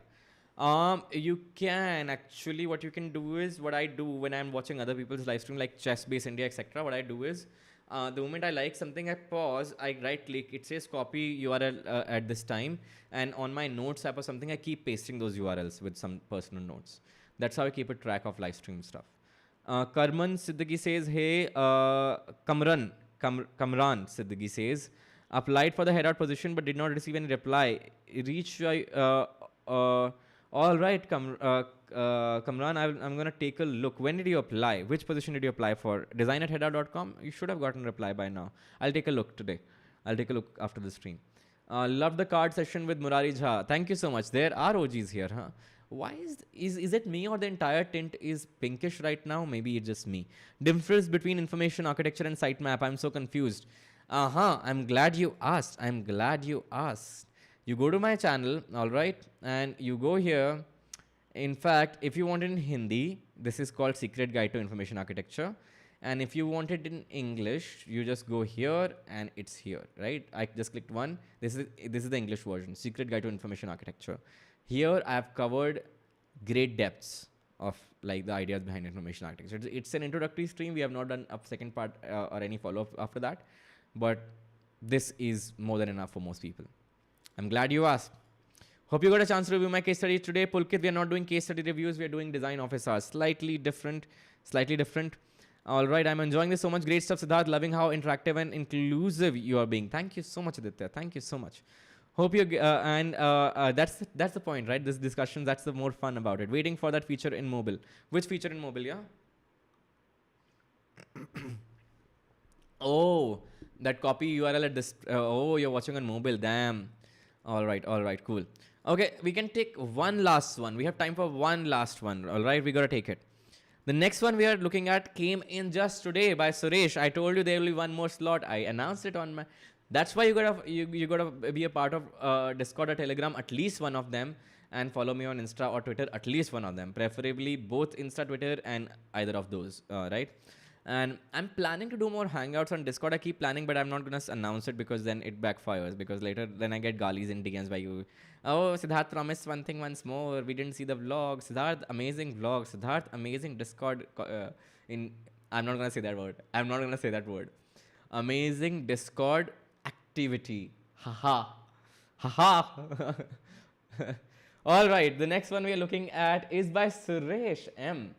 You can actually, what you can do is, what I do when I'm watching other people's live stream, like Chess Base India, etc. What I do is, the moment I like something, I pause, I right click, it says copy URL at this time, and on my notes app or something, I keep pasting those URLs with some personal notes. That's how I keep a track of live stream stuff. Karman Siddiqui says, hey, Kamran Siddiqui says, applied for the head out position but did not receive any reply. All right, Kamran, I'm going to take a look. When did you apply? Which position did you apply for? design@headout.com? You should have gotten a reply by now. I'll take a look today. I'll take a look after the stream. Love the card session with Murari Jha. Thank you so much. There are OGs here, huh? Why is it me or the entire tint is pinkish right now? Maybe it's just me. Difference between information architecture and sitemap. I'm so confused. I'm glad you asked. You go to my channel, all right, and you go here. In fact, if you want it in Hindi, this is called Secret Guide to Information Architecture. And if you want it in English, you just go here and it's here, right? I just clicked one. This is the English version, Secret Guide to Information Architecture. Here I have covered great depths of like the ideas behind information architecture. It's an introductory stream. We have not done a second part or any follow-up after that, but this is more than enough for most people. I'm glad you asked. Hope you got a chance to review my case study today. Pulkit, we are not doing case study reviews. We are doing design office hours. Slightly different. All right, I'm enjoying this so much. Great stuff, Siddharth. Loving how interactive and inclusive you are being. Thank you so much, Aditya. Thank you so much. Hope you that's the point, right? This discussion, that's the more fun about it. Waiting for that feature in mobile. Which feature in mobile? Yeah. Oh, that copy URL at this. Oh, you're watching on mobile. Damn. All right, cool. Okay, we can take one last one. We have time for one last one. All right, we gotta take it. The next one we are looking at came in just today by Suresh. I told you there will be one more slot. I announced it on my. That's why you gotta be a part of Discord or Telegram, at least one of them, and follow me on Insta or Twitter, at least one of them, preferably both Insta, Twitter, and either of those, right? And I'm planning to do more hangouts on Discord. I keep planning, but I'm not gonna announce it because then it backfires. Because later, then I get galis and DMs by you. Oh, Siddharth promised one thing once more. We didn't see the vlog. Siddharth, amazing vlog. Siddharth, amazing Discord. I'm not gonna say that word. Amazing Discord activity. Haha. All right. The next one we are looking at is by Suresh M.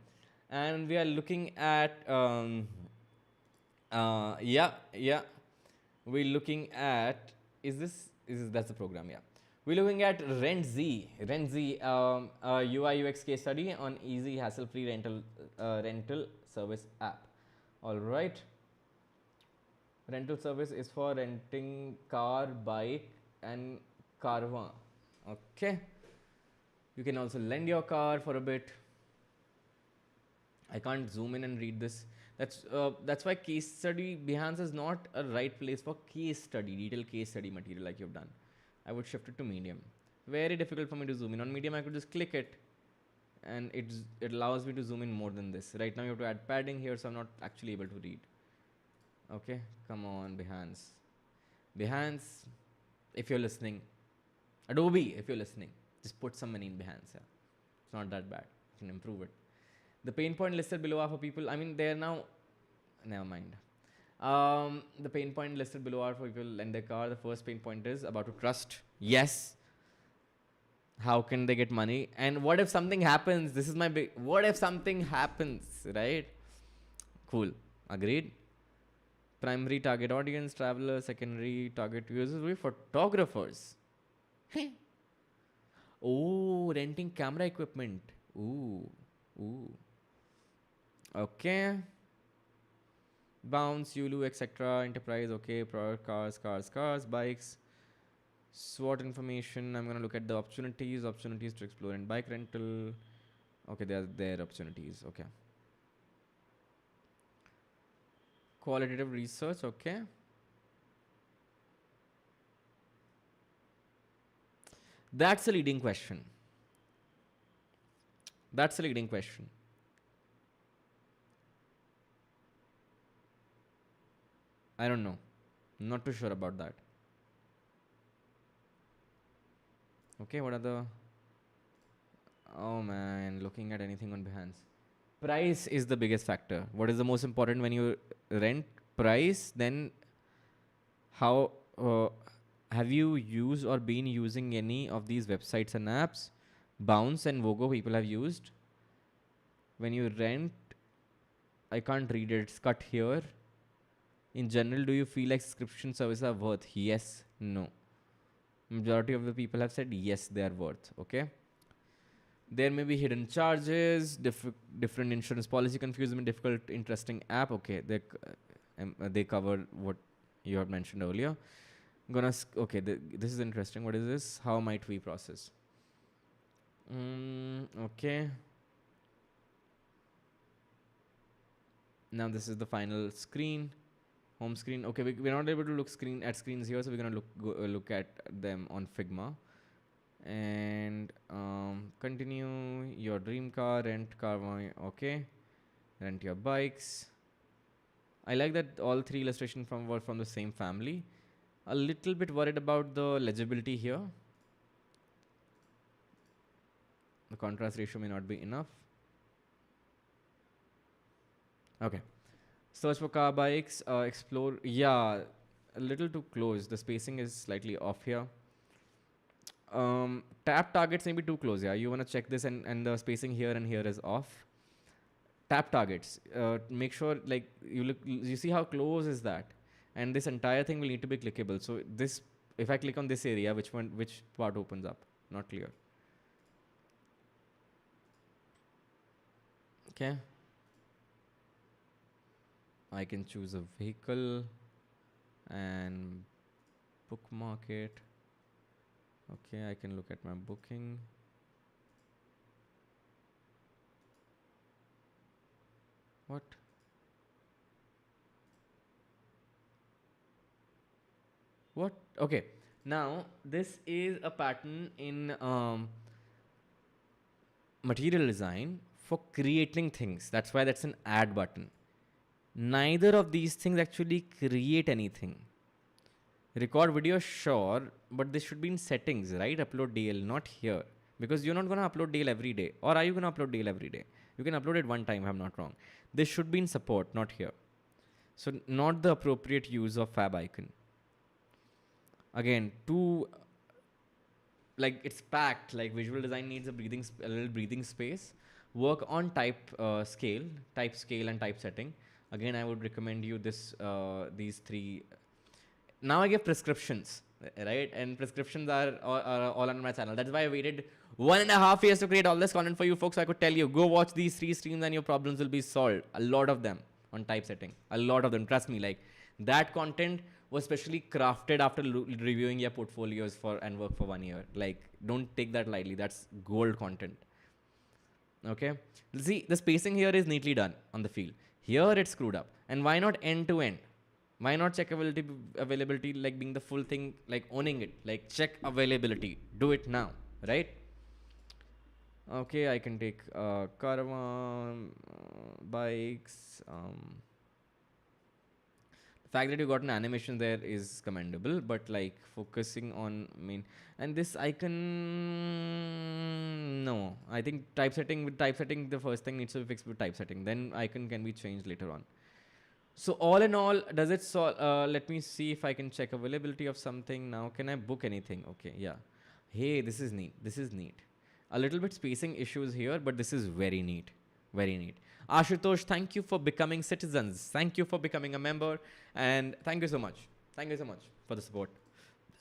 And we are looking at, we're looking at, that's the program, yeah. We're looking at Rent-Z, UI UX case study on easy hassle-free rental service app. All right. Rental service is for renting car, bike, and caravan. Okay. You can also lend your car for a bit. I can't zoom in and read this. That's why case study Behance is not a right place for case study, detailed case study material like you've done. I would shift it to medium. Very difficult for me to zoom in. On medium, I could just click it, and it allows me to zoom in more than this. Right now, you have to add padding here, so I'm not actually able to read. Okay, come on, Behance, if you're listening. Adobe, if you're listening, just put some money in Behance. Yeah. It's not that bad. You can improve it. The pain point listed below are for people. I mean, they're now. Never mind. The pain point listed below are for people in their car. The first pain point is about to trust. Yes. How can they get money? And what if something happens? This is my big. What if something happens? Right? Cool. Agreed. Primary target audience, travelers. Secondary target users will be photographers. Oh, renting camera equipment. Ooh. Ooh. Okay. Bounce, Yulu, etc. Enterprise, okay. Product, cars, bikes. SWOT information. I'm going to look at the opportunities. Opportunities to explore in bike rental. Okay, they are their opportunities. Okay. Qualitative research. Okay. That's a leading question. That's a leading question. I don't know. Not too sure about that. Okay, what are the... Oh man, looking at anything on Behance. Price is the biggest factor. What is the most important when you rent? Price, then how... have you used or been using any of these websites and apps? Bounce and Vogo people have used. When you rent, I can't read it. It's cut here. In general, do you feel like subscription services are worth? Yes, no. Majority of the people have said yes, they are worth. Okay. There may be hidden charges, different insurance policy confusement, difficult, interesting app. Okay, they cover what you have mentioned earlier. Okay, this is interesting. What is this? How might we process? Okay. Now this is the final screen, home screen. Okay, we're not able to look at screens here, so we're gonna look at them on Figma. And continue your dream car, rent car. Okay, rent your bikes. I like that all three illustrations were from the same family. A little bit worried about the legibility here. The contrast ratio may not be enough. Okay. Search for car bikes. Explore. Yeah, a little too close. The spacing is slightly off here. Tap targets may be too close. Yeah, you want to check this, and the spacing here and here is off. Tap targets. Make sure like you see how close is that, and this entire thing will need to be clickable. So this, if I click on this area, which part opens up? Not clear. Okay. I can choose a vehicle and bookmark it. Okay, I can look at my booking. What? What? Okay. Now, this is a pattern in material design for creating things. That's why that's an add button. Neither of these things actually create anything. Record video, sure, but this should be in settings, right? Upload DL, not here. Because you're not going to upload DL every day. Or are you going to upload DL every day? You can upload it one time, if I'm not wrong. This should be in support, not here. So not the appropriate use of fab icon. Again, like it's packed. Like visual design needs a little breathing space. Work on type scale, and type setting. Again, I would recommend you these three. Now I give prescriptions, right? And prescriptions are all on my channel. That's why I waited 1.5 years to create all this content for you folks. So I could tell you, go watch these 3 streams and your problems will be solved. A lot of them on typesetting. A lot of them. Trust me, like that content was specially crafted after reviewing your portfolios and work for 1 year. Like, don't take that lightly. That's gold content. Okay. See, the spacing here is neatly done on the field. Here it's screwed up. And why not end to end? Why not check availability like being the full thing, like owning it? Like check availability. Do it now, right? Okay, I can take caravan, bikes. fact that you got an animation there is commendable, but like focusing on main and this icon, no, I think typesetting, with typesetting the first thing needs to be fixed with typesetting, then icon can be changed later on. So all in all, does it solve? Let me see if I can check availability of something now. Can I book anything? Okay, yeah. Hey, this is neat. This is neat. A little bit spacing issues here, but this is very neat. Very neat. Ashutosh, thank you for becoming citizens. Thank you for becoming a member. And thank you so much. Thank you so much for the support.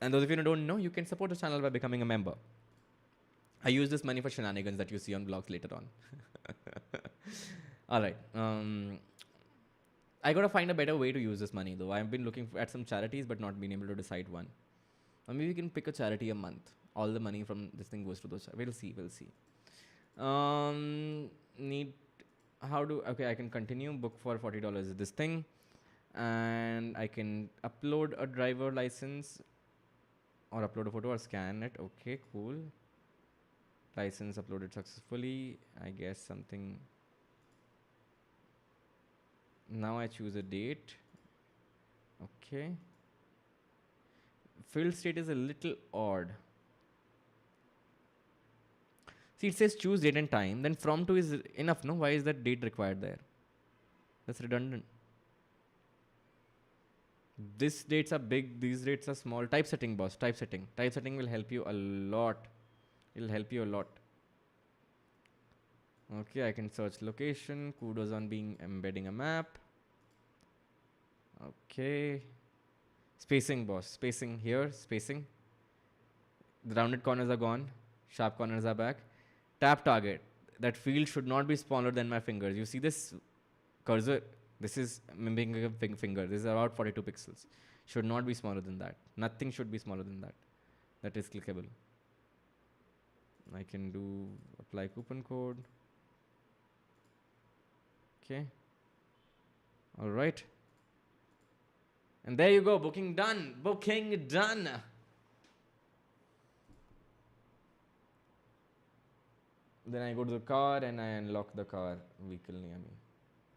And those of you who don't know, you can support the channel by becoming a member. I use this money for shenanigans that you see on vlogs later on. All right. I gotta find a better way to use this money though. I've been looking at some charities but not been able to decide one. Or maybe we can pick a charity a month. All the money from this thing goes to those. We'll see. We'll see. Need how do okay? I can continue book for $40 this thing, and I can upload a driver license, or upload a photo or scan it. Okay, cool. License uploaded successfully. I guess something. Now I choose a date. Okay. Field state is a little odd. See, it says choose date and time. Then from to is enough, no? Why is that date required there? That's redundant. These dates are big. These dates are small. Typesetting, boss. Typesetting. Typesetting will help you a lot. It'll help you a lot. Okay, I can search location. Kudos on being embedding a map. Okay. Spacing, boss. Spacing here. Spacing. The rounded corners are gone. Sharp corners are back. Tap target. That field should not be smaller than my fingers. You see this cursor? This is mimicking a finger. This is about 42 pixels. Should not be smaller than that. Nothing should be smaller than that. That is clickable. I can do apply coupon code. Okay. All right. And there you go. Booking done. Booking done. Then I go to the car and I unlock the car vehicle near me.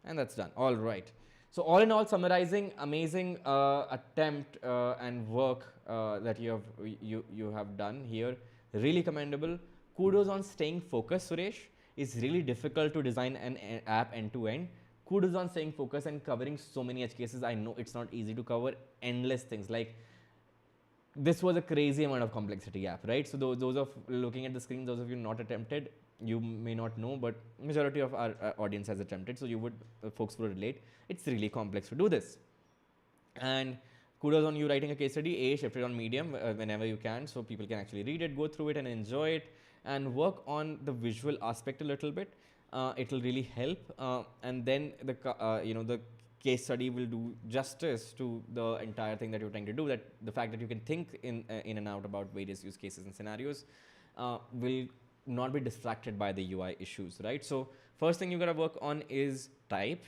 And that's done. All right. So all in all, summarizing, amazing attempt and work that you have done here. Really commendable. Kudos on staying focused, Suresh. It's really difficult to design an app end to end. Kudos on staying focused and covering so many edge cases. I know it's not easy to cover endless things. Like, this was a crazy amount of complexity app, right? So those of looking at the screen, those of you not attempted, you may not know, but majority of our audience has attempted, so you would folks would relate. It's really complex to do this. And kudos on you writing a case study. Shift it on Medium whenever you can, so people can actually read it, go through it, and enjoy it, and work on the visual aspect a little bit. It will really help, and then the case study will do justice to the entire thing that you're trying to do. That the fact that you can think in and out about various use cases and scenarios will not be distracted by the UI issues, right? So first thing you gotta work on is type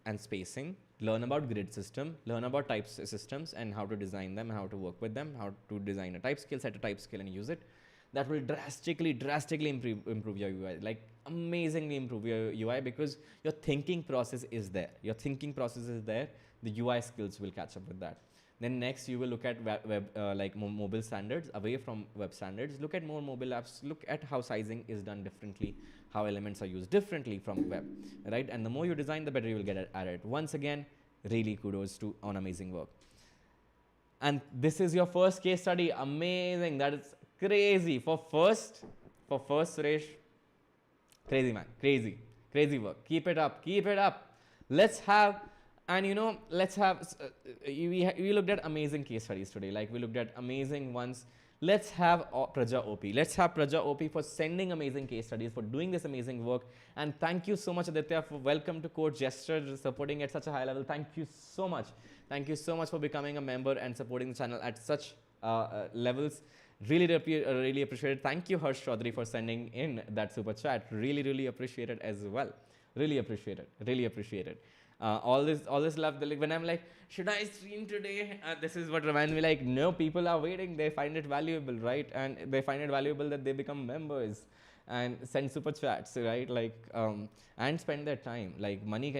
and spacing. Learn about grid system, learn about type systems and how to design them, how to work with them, how to design a type scale, set a type scale and use it. That will drastically improve your UI, like amazingly improve your UI, because your thinking process is there. Your thinking process is there. The UI skills will catch up with that. Then next you will look at mobile standards away from web standards. Look at more mobile apps. Look at how sizing is done differently, how elements are used differently from web, right? And the more you design, the better you will get at it. Once again, really kudos on amazing work. And this is your first case study. Amazing. That is crazy. For first, Suresh. Crazy, man. Crazy work. Keep it up. Let's have. And we looked at amazing case studies today. Like, we looked at amazing ones. Let's have Praja OP. Let's have Praja OP for sending amazing case studies, for doing this amazing work. And thank you so much, Aditya, for welcome to Code Gesture, supporting at such a high level. Thank you so much. Thank you so much for becoming a member and supporting the channel at such levels. Really appreciate it. Thank you, Harsh Chaudhary, for sending in that super chat. Really appreciate it as well. Really appreciate it. All this love. When I'm like, should I stream today? This is what reminds me, like, no, people are waiting. They find it valuable, right? And they find it valuable that they become members. and send super chats, right? Like, and spend their time. Like money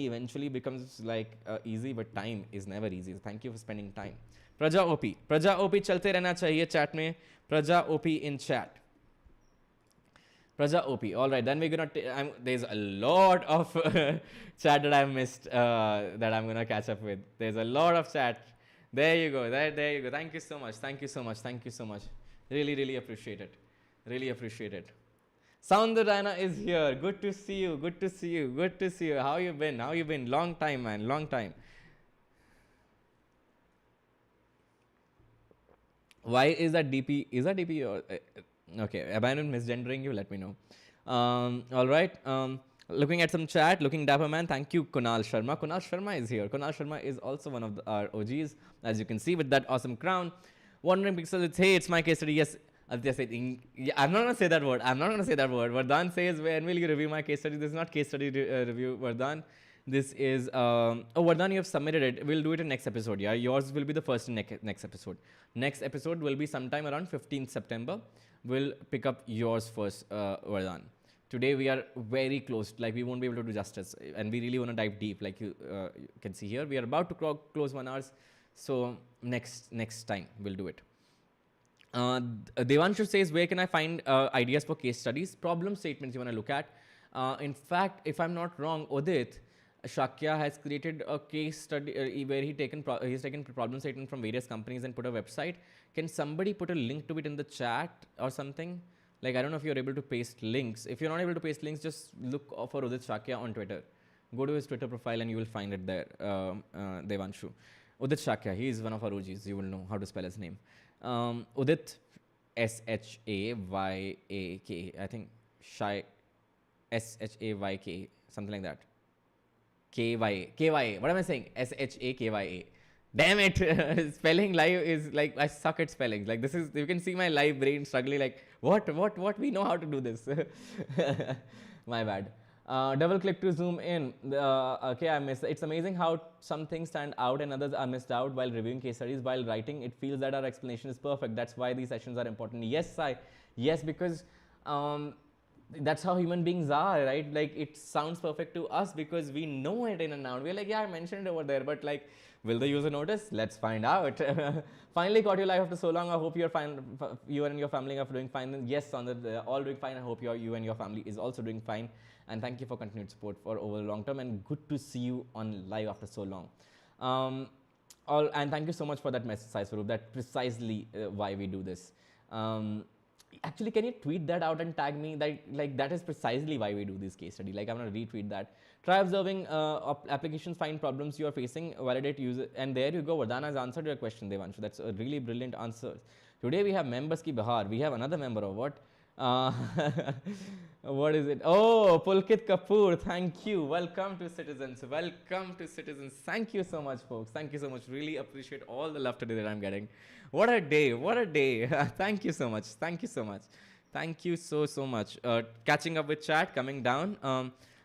eventually becomes like easy, but time is never easy. So thank you for spending time. Praja OP चलते रहना चाहिए chat में. Praja OP in chat. Praja OP. All right, then we're gonna. There's a lot of chat that I missed that I'm gonna catch up with. There's a lot of chat. There you go. There you go. Thank you so much. Thank you so much. Thank you so much. Really appreciate it. Really appreciate it. Soundarana is here. Good to see you. Good to see you. Good to see you. How you been? How you been? Long time, man. Long time. Why is that DP? Is that DP or okay? Abandon misgendering you. Let me know. All right. Looking at some chat. Looking dapper man. Thank you, Kunal Sharma. Kunal Sharma is here. Kunal Sharma is also one of our OGs, as you can see with that awesome crown. Wandering Pixel. It's my case study. Yes. Aditya said, yeah, I'm not going to say that word. I'm not going to say that word. Vardhan says, when will you review my case study? This is not case study review, Vardhan. This is, oh, Vardhan, you have submitted it. We'll do it in next episode, yeah? Yours will be the first in next episode. Next episode will be sometime around 15th September. We'll pick up yours first, Vardhan. Today we are very close, like we won't be able to do justice. And we really want to dive deep, like you can see here. We are about to close 1 hour. So next time we'll do it. Devanshu says, where can I find ideas for case studies? Problem statements you want to look at. In fact, if I'm not wrong, Udit Shakya has created a case study where he's taken problem statement from various companies and put a website. Can somebody put a link to it in the chat or something? Like, I don't know if you're able to paste links. If you're not able to paste links, just look for Udit Shakya on Twitter. Go to his Twitter profile and you will find it there, Devanshu. Udit Shakya, he is one of our OGs. You will know how to spell his name. Udit, Shayak, I think Shayk, something like that. KYA. What am I saying? Shakya. Damn it! Spelling live is like, I suck at spellings. Like, this is, you can see my live brain struggling. Like, what? We know how to do this. My bad. Double click to zoom in. Okay, I missed. It's amazing how some things stand out and others are missed out while reviewing case studies. While writing, it feels that our explanation is perfect. That's why these sessions are important. Yes, yes, because that's how human beings are, right? Like, it sounds perfect to us because we know it in and out. We're like, yeah, I mentioned it over there, but like, will the user notice? Let's find out. Finally got your life after so long. I hope you're fine. You and your family are doing fine. Yes, they're all doing fine. I hope you and your family is also doing fine. And thank you for continued support for over the long term, and good to see you on live after so long. And thank you so much for that message, Sai Swaroop. That's precisely why we do this. Actually, can you tweet that out and tag me? That is precisely why we do this case study. Like, I'm going to retweet that. Try observing applications, find problems you are facing, validate user. And there you go. Vardhan has answered your question, Devanshu. That's a really brilliant answer. Today we have members ki bahar. We have another member of what? What is it? Oh, Pulkit Kapoor. Thank you. Welcome to Citizens. Welcome to Citizens. Thank you so much, folks. Thank you so much. Really appreciate all the love today that I'm getting. What a day. What a day. Thank you so much. Thank you so much. Thank you so much. Catching up with chat, coming down.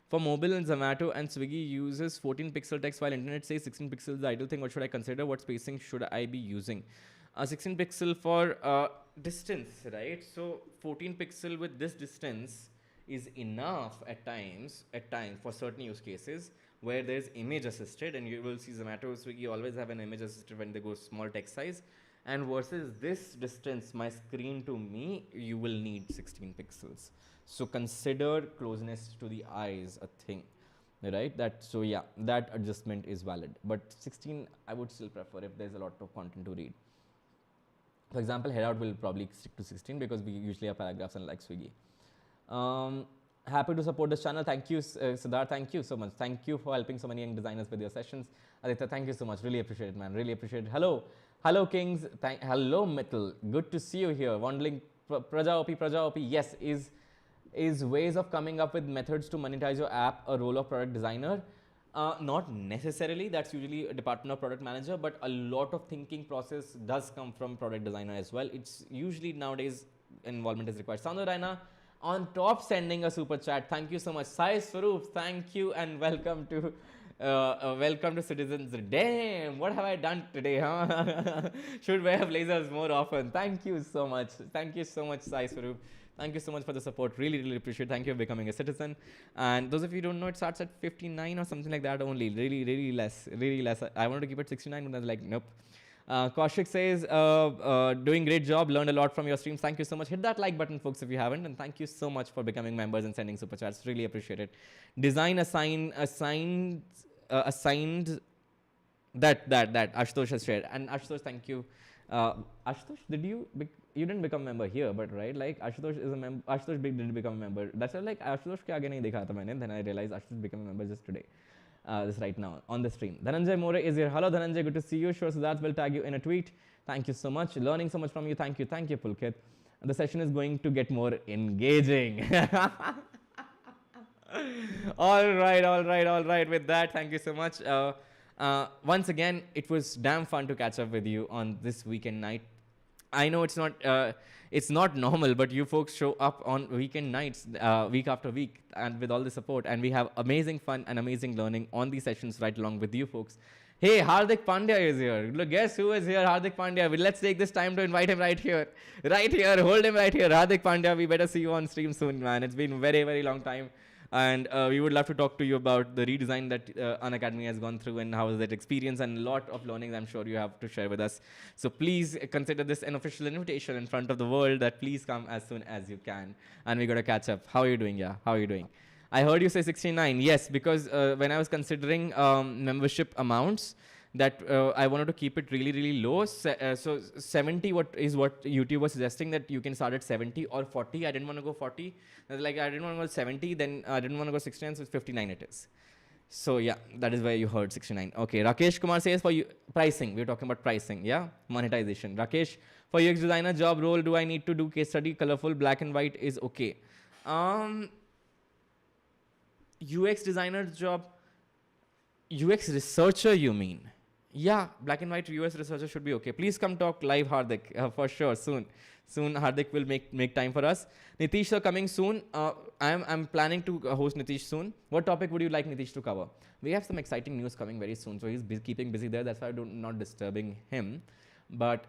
For mobile and Zomato and Swiggy uses 14 pixel text while internet says 16 pixels. The ideal thing, what should I consider? What spacing should I be using? 16 pixel for distance, right? So 14 pixel with this distance is enough at times for certain use cases where there's image assisted, and you will see Zomato, Swiggy always have an image assisted when they go small text size. And versus this distance, my screen to me, you will need 16 pixels. So consider closeness to the eyes a thing, right? So yeah, that adjustment is valid. But 16, I would still prefer if there's a lot of content to read. For example, headout will probably stick to 16 because we usually have paragraphs unlike Swiggy. Happy to support this channel. Thank you, Siddharth. Thank you so much. Thank you for helping so many young designers with your sessions. Aditya, thank you so much. Really appreciate it, man. Really appreciate it. Hello, Kings. Hello, Mittal. Good to see you here. Wandering Praja OP. Yes, is ways of coming up with methods to monetize your app a role of product designer? Not necessarily. That's usually a department of product manager, but a lot of thinking process does come from product designer as well. It's usually nowadays involvement is required. Sound Raina on top sending a super chat. Thank you so much. Sai Swaroop, thank you and welcome to Citizens. Damn, what have I done today, huh? Should wear blazers more often. Thank you so much. Thank you so much, Sai Swaroop. Thank you so much for the support. Really, really appreciate it. Thank you for becoming a citizen. And those of you who don't know, it starts at 59 or something like that only. Really, really less. Really less. I wanted to keep it 69, but I was like, nope. Kaushik says, doing great job. Learned a lot from your streams. Thank you so much. Hit that like button, folks, if you haven't. And thank you so much for becoming members and sending super chats. Really appreciate it. Design assigned that Ashutosh has shared. And Ashutosh, thank you. Ashutosh, you didn't become a member here, but right, like Ashutosh is a member. Ashutosh did become a member. That's why like Ashutosh ke aage nahi dekha tha maine. Then I realized Ashutosh became a member just today. This right now on the stream. Dhananjay More is here. Hello Dhananjay, good to see you. Sure, Siddharth will tag you in a tweet. Thank you so much. Learning so much from you. Thank you, Pulkit. The session is going to get more engaging. All right. With that, thank you so much. Once again, it was damn fun to catch up with you on this weekend night. I know it's not normal, but you folks show up on weekend nights, week after week, and with all the support, and we have amazing fun and amazing learning on these sessions right along with you folks. Hey, Hardik Pandya is here. Look, guess who is here? Hardik Pandya. Let's take this time to invite him right here. Hold him right here. Hardik Pandya, we better see you on stream soon, man. It's been a very, very long time. And we would love to talk to you about the redesign that Unacademy has gone through and how is that experience, and a lot of learnings I'm sure you have to share with us. So please consider this an official invitation in front of the world that please come as soon as you can. And we got to catch up. How are you doing? Yeah, how are you doing? I heard you say 69. Yes, because when I was considering membership amounts, that I wanted to keep it really, really low. So 70 what YouTube was suggesting, that you can start at 70 or 40. I didn't want to go 40. Like I didn't want to go 70, then I didn't want to go 69, so it's 59 it is. So yeah, that is where you heard 69. Okay, Rakesh Kumar says for you, pricing. We're talking about pricing, yeah? Monetization. Rakesh, for UX designer job role, do I need to do case study? Colorful, black and white is okay. UX designer job, UX researcher you mean? Yeah, black and white UX researcher should be okay. Please come talk live, Hardik, for sure, soon. Soon Hardik will make time for us. Nitish are coming soon. I'm planning to host Nitish soon. What topic would you like Nitish to cover? We have some exciting news coming very soon, so he's keeping busy there. That's why I'm not disturbing him. But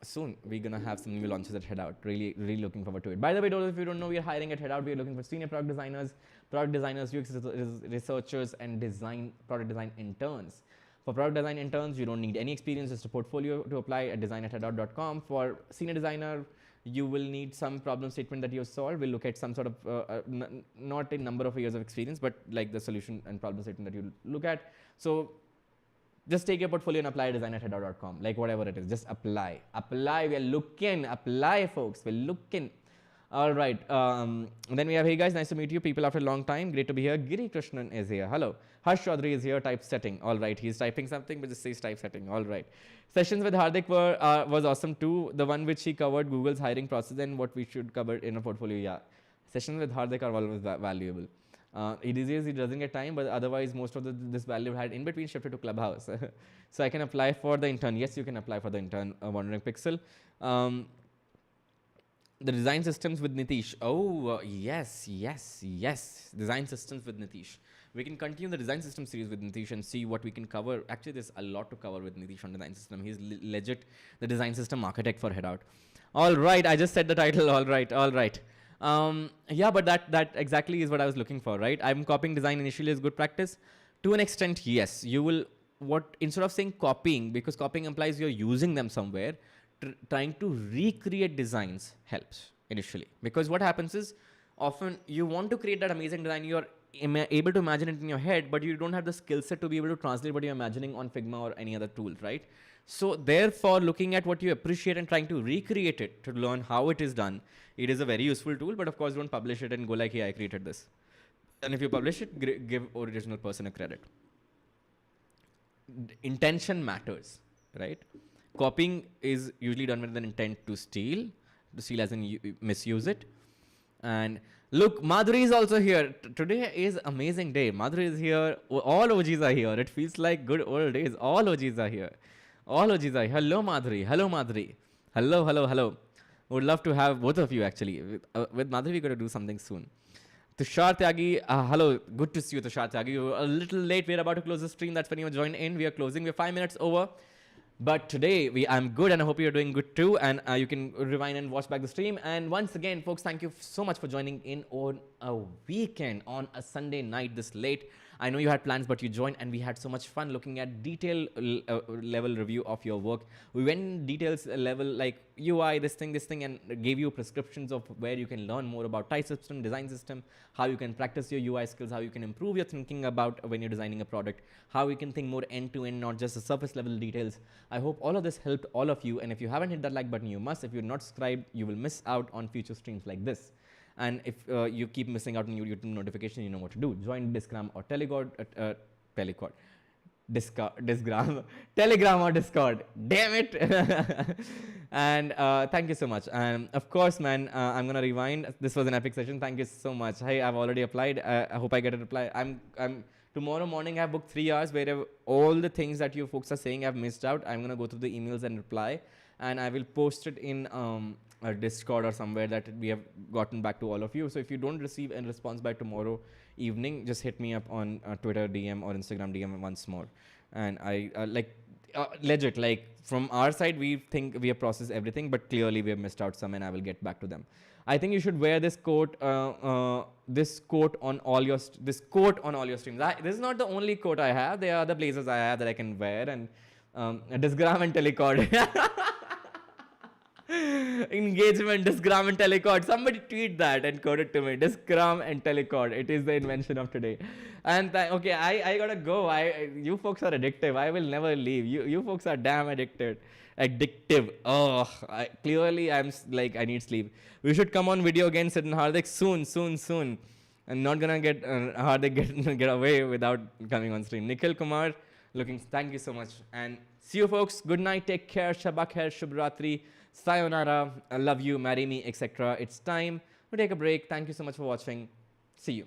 soon we're gonna have some new launches at Headout. Really, really looking forward to it. By the way, those of you who don't know, we are hiring at Headout. We are looking for senior product designers, UX researchers, and product design interns. For product design interns, you don't need any experience, just a portfolio to apply at design@headout.com. For senior designer, you will need some problem statement that you solve. We'll look at some sort of, not a number of years of experience, but like the solution and problem statement that you look at. So just take your portfolio and apply at design@headout.com, like whatever it is, just apply. We're looking, apply folks, we're looking. All right, then we have, hey guys, nice to meet you, people after a long time, great to be here. Giri Krishnan is here, hello. Harsh Chaudhary is here, typesetting, all right. He's typing something, but just says typesetting, all right. Sessions with Hardik was awesome too. The one which he covered Google's hiring process and what we should cover in a portfolio, yeah. Sessions with Hardik are always valuable. He doesn't get time, but otherwise most of this value had in between shifted to Clubhouse. So I can apply for the intern. Yes, you can apply for the intern, Wandering Pixel. The design systems with Nitish. Oh, yes. Design systems with Nitish. We can continue the design system series with Nitish and see what we can cover. Actually, there's a lot to cover with Nitish on design system. He's legit the design system architect for Headout. All right, I just said the title. All right. Yeah, but that exactly is what I was looking for, right? I'm copying design initially is good practice. To an extent, yes. You will, instead of saying copying, because copying implies you're using them somewhere, trying to recreate designs helps initially. Because what happens is, often you want to create that amazing design, you're able to imagine it in your head, but you don't have the skill set to be able to translate what you're imagining on Figma or any other tool, right? So therefore, looking at what you appreciate and trying to recreate it to learn how it is done, it is a very useful tool, but of course don't publish it and go like, hey, I created this. And if you publish it, give original person a credit. Intention matters, right? Copying is usually done with an intent to steal as in misuse it. And look, Madhuri is also here. Today is amazing day. Madhuri is here. All OGs are here. It feels like good old days. All OGs are here. Hello, Madhuri. Hello. Would love to have both of you actually. With Madhuri, we're going to do something soon. Tushar Tyagi, hello. Good to see you, Tushar Tyagi. You're a little late. We're about to close the stream. That's when you join in. We are closing. We're 5 minutes over. But today I'm good, and I hope you're doing good too. And you can rewind and watch back the stream. And once again, folks, thank you so much for joining in on a weekend, on a Sunday night this late. I know you had plans, but you joined, and we had so much fun looking at detail level review of your work. We went in details level like UI, this thing, and gave you prescriptions of where you can learn more about type system, design system, how you can practice your UI skills, how you can improve your thinking about when you're designing a product, how you can think more end to end, not just the surface level details. I hope all of this helped all of you. And if you haven't hit that like button, you must. If you're not subscribed, you will miss out on future streams like this. And if you keep missing out on your YouTube notification, you know what to do. Join Discord or Telegram, Telegram or Discord. Damn it! And thank you so much. And of course, man, I'm gonna rewind. This was an epic session. Thank you so much. Hey, I've already applied. I hope I get a reply. I'm tomorrow morning. I have booked 3 hours where all the things that you folks are saying I've missed out. I'm gonna go through the emails and reply, and I will post it in a Discord or somewhere that we have gotten back to all of you. So if you don't receive a response by tomorrow evening, just hit me up on Twitter DM or Instagram DM once more. And I legit, like from our side, we think we have processed everything, but clearly we have missed out some, and I will get back to them. I think you should wear this coat, this coat on all your streams. This is not the only coat I have. There are other blazers I have that I can wear, and Disgram and Telecord. Engagement, Disgram and Telecord. Somebody tweet that and code it to me. Disgram and Telecord. It is the invention of today. And okay, I gotta go. You folks are addictive. I will never leave. You folks are damn addictive. Oh, clearly I'm like, I need sleep. We should come on video again, Sid and Hardik, soon. I'm not gonna get Hardik get away without coming on stream. Nikhil Kumar, thank you so much. And see you folks. Good night. Take care. Shabak khair. Shubh Ratri. Sayonara, I love you, marry me, etc. It's time to take a break. Thank you so much for watching. See you.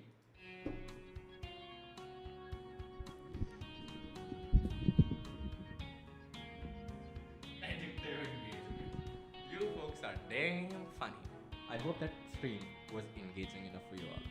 You folks are damn funny. I hope that stream was engaging enough for you all.